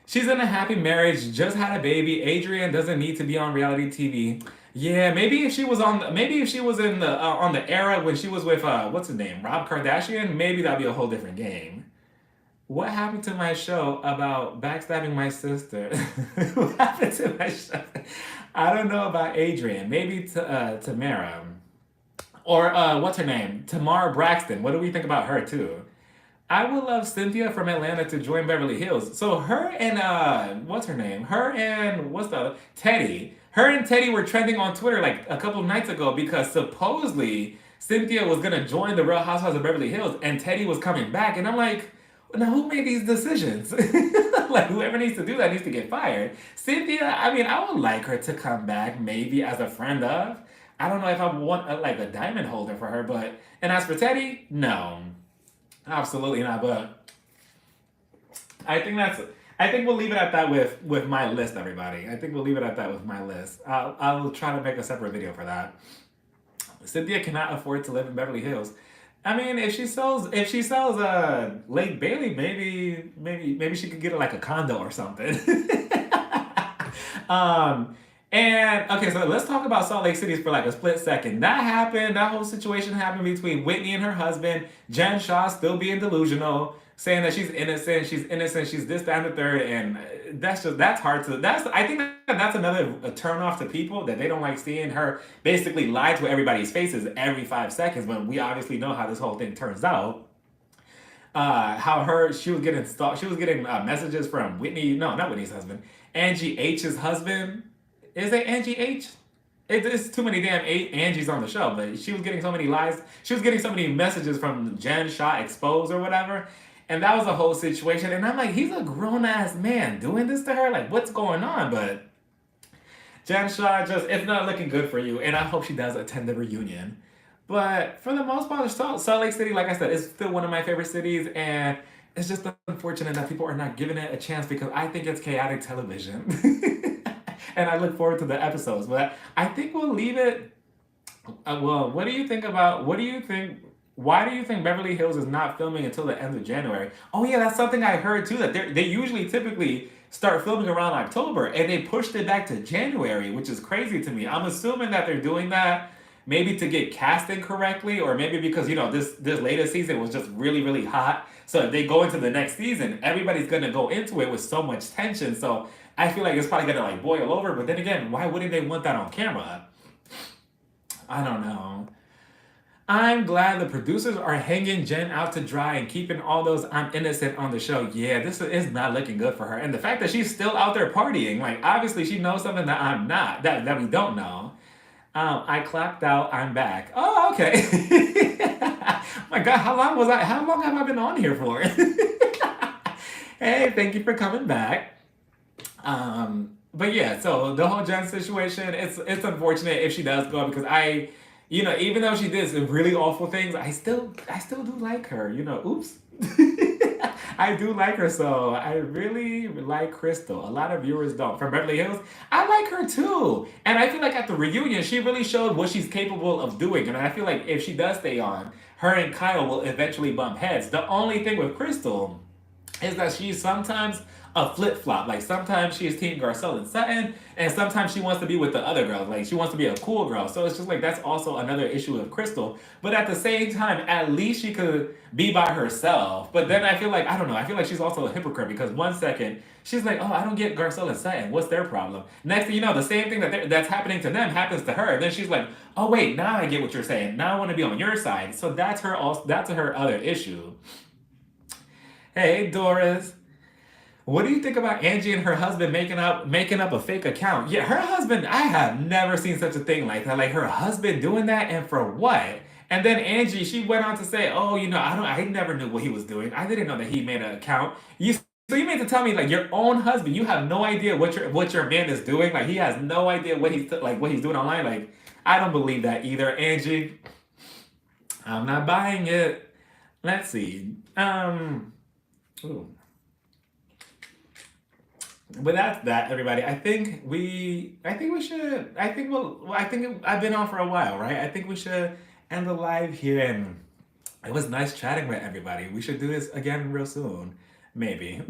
Speaker 1: She's in a happy marriage, just had a baby. Adrian doesn't need to be on reality TV. Yeah, maybe if she was in the on the era when she was with what's his name, Rob Kardashian, maybe that'd be a whole different game. What happened to my show about backstabbing my sister? What happened to my show? I don't know about Adrian. Maybe Tamara. Or what's her name? Tamara Braxton. What do we think about her too? I would love Cynthia from Atlanta to join Beverly Hills. So her and what's her name? Her and what's the other? Teddy. Her and Teddy were trending on Twitter like a couple of nights ago because supposedly Cynthia was gonna join the Real Housewives of Beverly Hills and Teddy was coming back. And I'm like, now who made these decisions? Like whoever needs to do that needs to get fired. Cynthia, I mean, I would like her to come back maybe as a friend of. I don't know if I want like a diamond holder for her, but and as for Teddy, no, absolutely not. But I think we'll leave it at that with my list, everybody. I think we'll leave it at that with my list. I'll try to make a separate video for that. Cynthia cannot afford to live in Beverly Hills. I mean, if she sells Lake Bailey, maybe she could get like a condo or something. And okay, so let's talk about Salt Lake City for like a split second. That whole situation happened between Whitney and her husband. Jen Shah still being delusional, saying that she's innocent, she's this, that, and the third, and that's hard to. I think that's another turn off to people that they don't like seeing her basically lie to everybody's faces every 5 seconds. When we obviously know how this whole thing turns out. She was getting messages from Whitney, no, not Whitney's husband, Angie H's husband. Is it Angie H? It's too many damn Angies on the show, but she was getting so many lies. She was getting so many messages from Jen Shah Exposed or whatever. And that was a whole situation. And I'm like, he's a grown ass man doing this to her? Like, what's going on? But Jen Shah, it's not looking good for you. And I hope she does attend the reunion. But for the most part, Salt Lake City, like I said, is still one of my favorite cities. And it's just unfortunate that people are not giving it a chance because I think it's chaotic television. And I look forward to the episodes. But I think we'll leave it. Well, why do you think Beverly Hills is not filming until the end of January? Oh yeah, that's something I heard too, that they usually typically start filming around October and they pushed it back to January, which is crazy to me. I'm assuming that they're doing that maybe to get casting correctly, or maybe because this latest season was just really, really hot. So if they go into the next season, everybody's gonna go into it with so much tension. So I feel like it's probably gonna like boil over, but then again, why wouldn't they want that on camera? I don't know. I'm glad the producers are hanging Jen out to dry and keeping all those I'm innocent on the show. Yeah, this is not looking good for her. And the fact that she's still out there partying, like obviously she knows something that I'm not, that we don't know. I clapped out, I'm back. Oh, okay. My God, how long have I been on here for? Hey, thank you for coming back. But yeah, so the whole Jen situation, it's unfortunate if she does go because even though she did some really awful things, I still do like her. Oops. I do like her, so I really like Crystal. A lot of viewers don't. From Beverly Hills, I like her too. And I feel like at the reunion, she really showed what she's capable of doing. And I feel like if she does stay on, her and Kyle will eventually bump heads. The only thing with Crystal is that she's sometimes a flip flop. Like sometimes she is Team Garcelle and Sutton, and sometimes she wants to be with the other girls. Like she wants to be a cool girl. So it's just like that's also another issue with Crystal. But at the same time, at least she could be by herself. But then I feel like I don't know. I feel like she's also a hypocrite because one second she's like, oh, I don't get Garcelle and Sutton. What's their problem? Next thing you know, the same thing that's happening to them happens to her. And then she's like, oh wait, now I get what you're saying. Now I want to be on your side. So that's her. Also, that's her other issue. Hey, Doris. What do you think about Angie and her husband making up a fake account? Yeah, her husband, I have never seen such a thing like that. Like her husband doing that and for what? And then Angie, she went on to say, "Oh, I never knew what he was doing. I didn't know that he made an account." So you mean to tell me like your own husband, you have no idea what your man is doing? Like he has no idea what he's doing online? Like I don't believe that either, Angie. I'm not buying it. Let's see. Ooh. But that's that, everybody. I think we should. I think I've been on for a while, right? I think we should end the live here, and it was nice chatting with everybody. We should do this again real soon, maybe.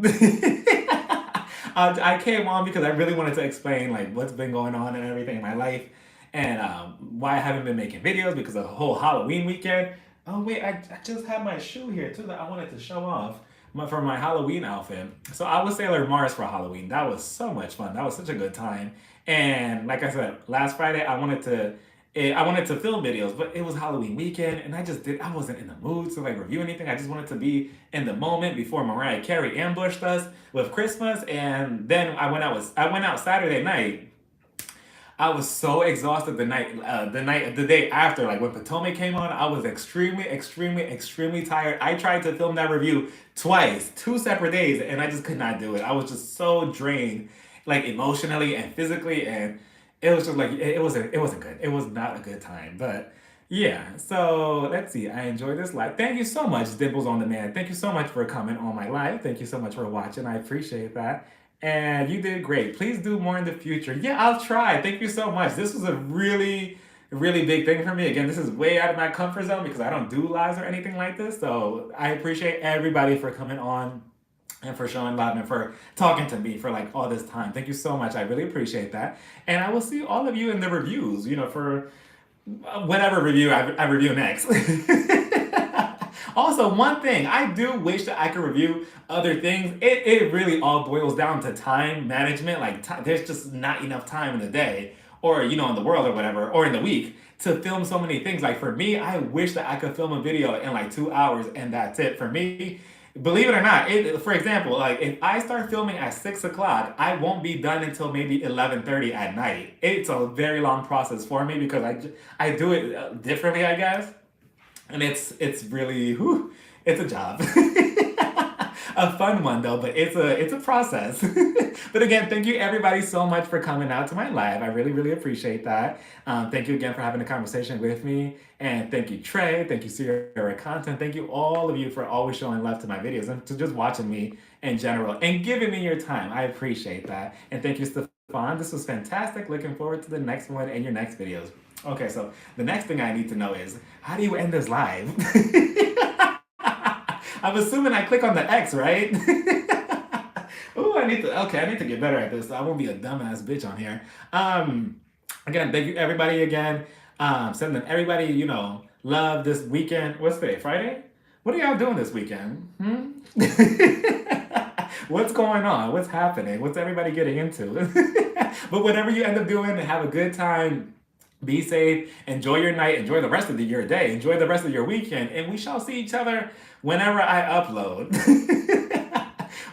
Speaker 1: I came on because I really wanted to explain like what's been going on and everything in my life, and why I haven't been making videos because of the whole Halloween weekend. Oh wait, I just had my shoe here too that I wanted to show off for my Halloween outfit. So I was Sailor Mars for Halloween. That was so much fun. That was such a good time. And like I said, last Friday I wanted to film videos, but it was Halloween weekend, and I wasn't in the mood to like review anything. I just wanted to be in the moment before Mariah Carey ambushed us with Christmas, and then I went out Saturday night. I was so exhausted the day after, like when Potomac came on, I was extremely, extremely, extremely tired. I tried to film that review twice, 2 separate days, and I just could not do it. I was just so drained, like emotionally and physically, and it was just like it wasn't good. It was not a good time, but yeah. So let's see. I enjoyed this live. Thank you so much, Dimples on Demand. Thank you so much for coming on my live. Thank you so much for watching. I appreciate that. And you did great. Please do more in the future. Yeah, I'll try. Thank you so much. This was a really, really big thing for me. Again, this is way out of my comfort zone because I don't do lives or anything like this. So I appreciate everybody for coming on and for showing love and for talking to me for like all this time. Thank you so much. I really appreciate that. And I will see all of you in the reviews, for whatever review I review next. Also, one thing, I do wish that I could review other things. It really all boils down to time management. Like, there's just not enough time in the day, or, in the world or whatever, or in the week to film so many things. Like, for me, I wish that I could film a video in like 2 hours and that's it. For me, believe it or not, for example, like if I start filming at 6 o'clock, I won't be done until maybe 11:30 at night. It's a very long process for me because I do it differently, I guess. And it's really, it's a job. A fun one though, but it's a process. But again, thank you everybody so much for coming out to my live. I really, really appreciate that. Thank you again for having a conversation with me. And thank you, Trey. Thank you, Sierra Content. Thank you all of you for always showing love to my videos and to just watching me in general and giving me your time. I appreciate that. And thank you, Stefan. This was fantastic. Looking forward to the next one and your next videos. Okay, so the next thing I need to know is, how do you end this live? I'm assuming I click on the X, right? Oh, I need to get better at this. I won't be a dumbass bitch on here. Again, thank you everybody again. Sending everybody, love this weekend. What's today? Friday? What are y'all doing this weekend? What's going on? What's happening? What's everybody getting into? But whatever you end up doing, have a good time. Be safe, enjoy your night, enjoy the rest of your day, enjoy the rest of your weekend, and we shall see each other whenever I upload.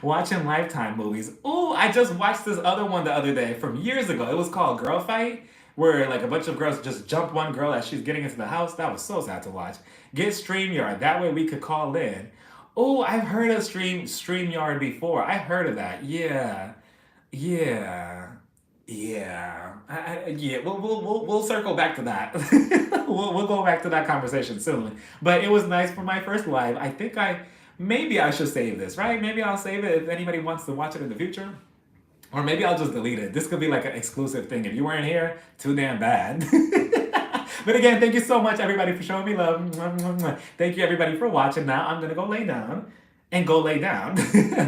Speaker 1: Watching Lifetime movies. Oh, I just watched this other one the other day from years ago. It was called Girl Fight, where like a bunch of girls just jump one girl as she's getting into the house. That was so sad to watch. Get StreamYard, that way we could call in. Oh, I've heard of StreamYard before. I heard of that. Yeah. Yeah, we'll circle back to that. We'll go back to that conversation soon. But it was nice for my first live. I think maybe I should save this, right? Maybe I'll save it if anybody wants to watch it in the future. Or maybe I'll just delete it. This could be like an exclusive thing. If you weren't here, too damn bad. But again, thank you so much, everybody, for showing me love. Thank you, everybody, for watching. Now I'm going to go lay down and go lay down.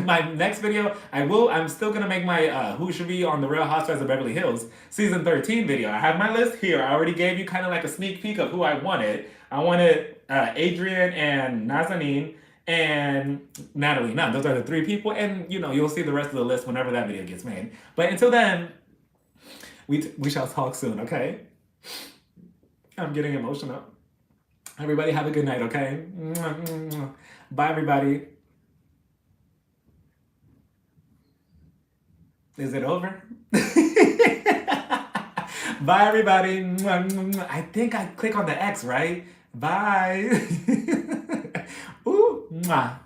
Speaker 1: My next video, I'm still going to make my Who Should Be on the Real Housewives of Beverly Hills Season 13 video. I have my list here. I already gave you kind of like a sneak peek of who I wanted. I wanted Adrian and Nazanin and Natalie Nunn. Those are the 3 people, and you'll see the rest of the list whenever that video gets made. But until then, we shall talk soon, okay? I'm getting emotional. Everybody have a good night, okay? Bye, everybody. Is it over? Bye, everybody. I think I click on the X, right? Bye. Ooh, mwah.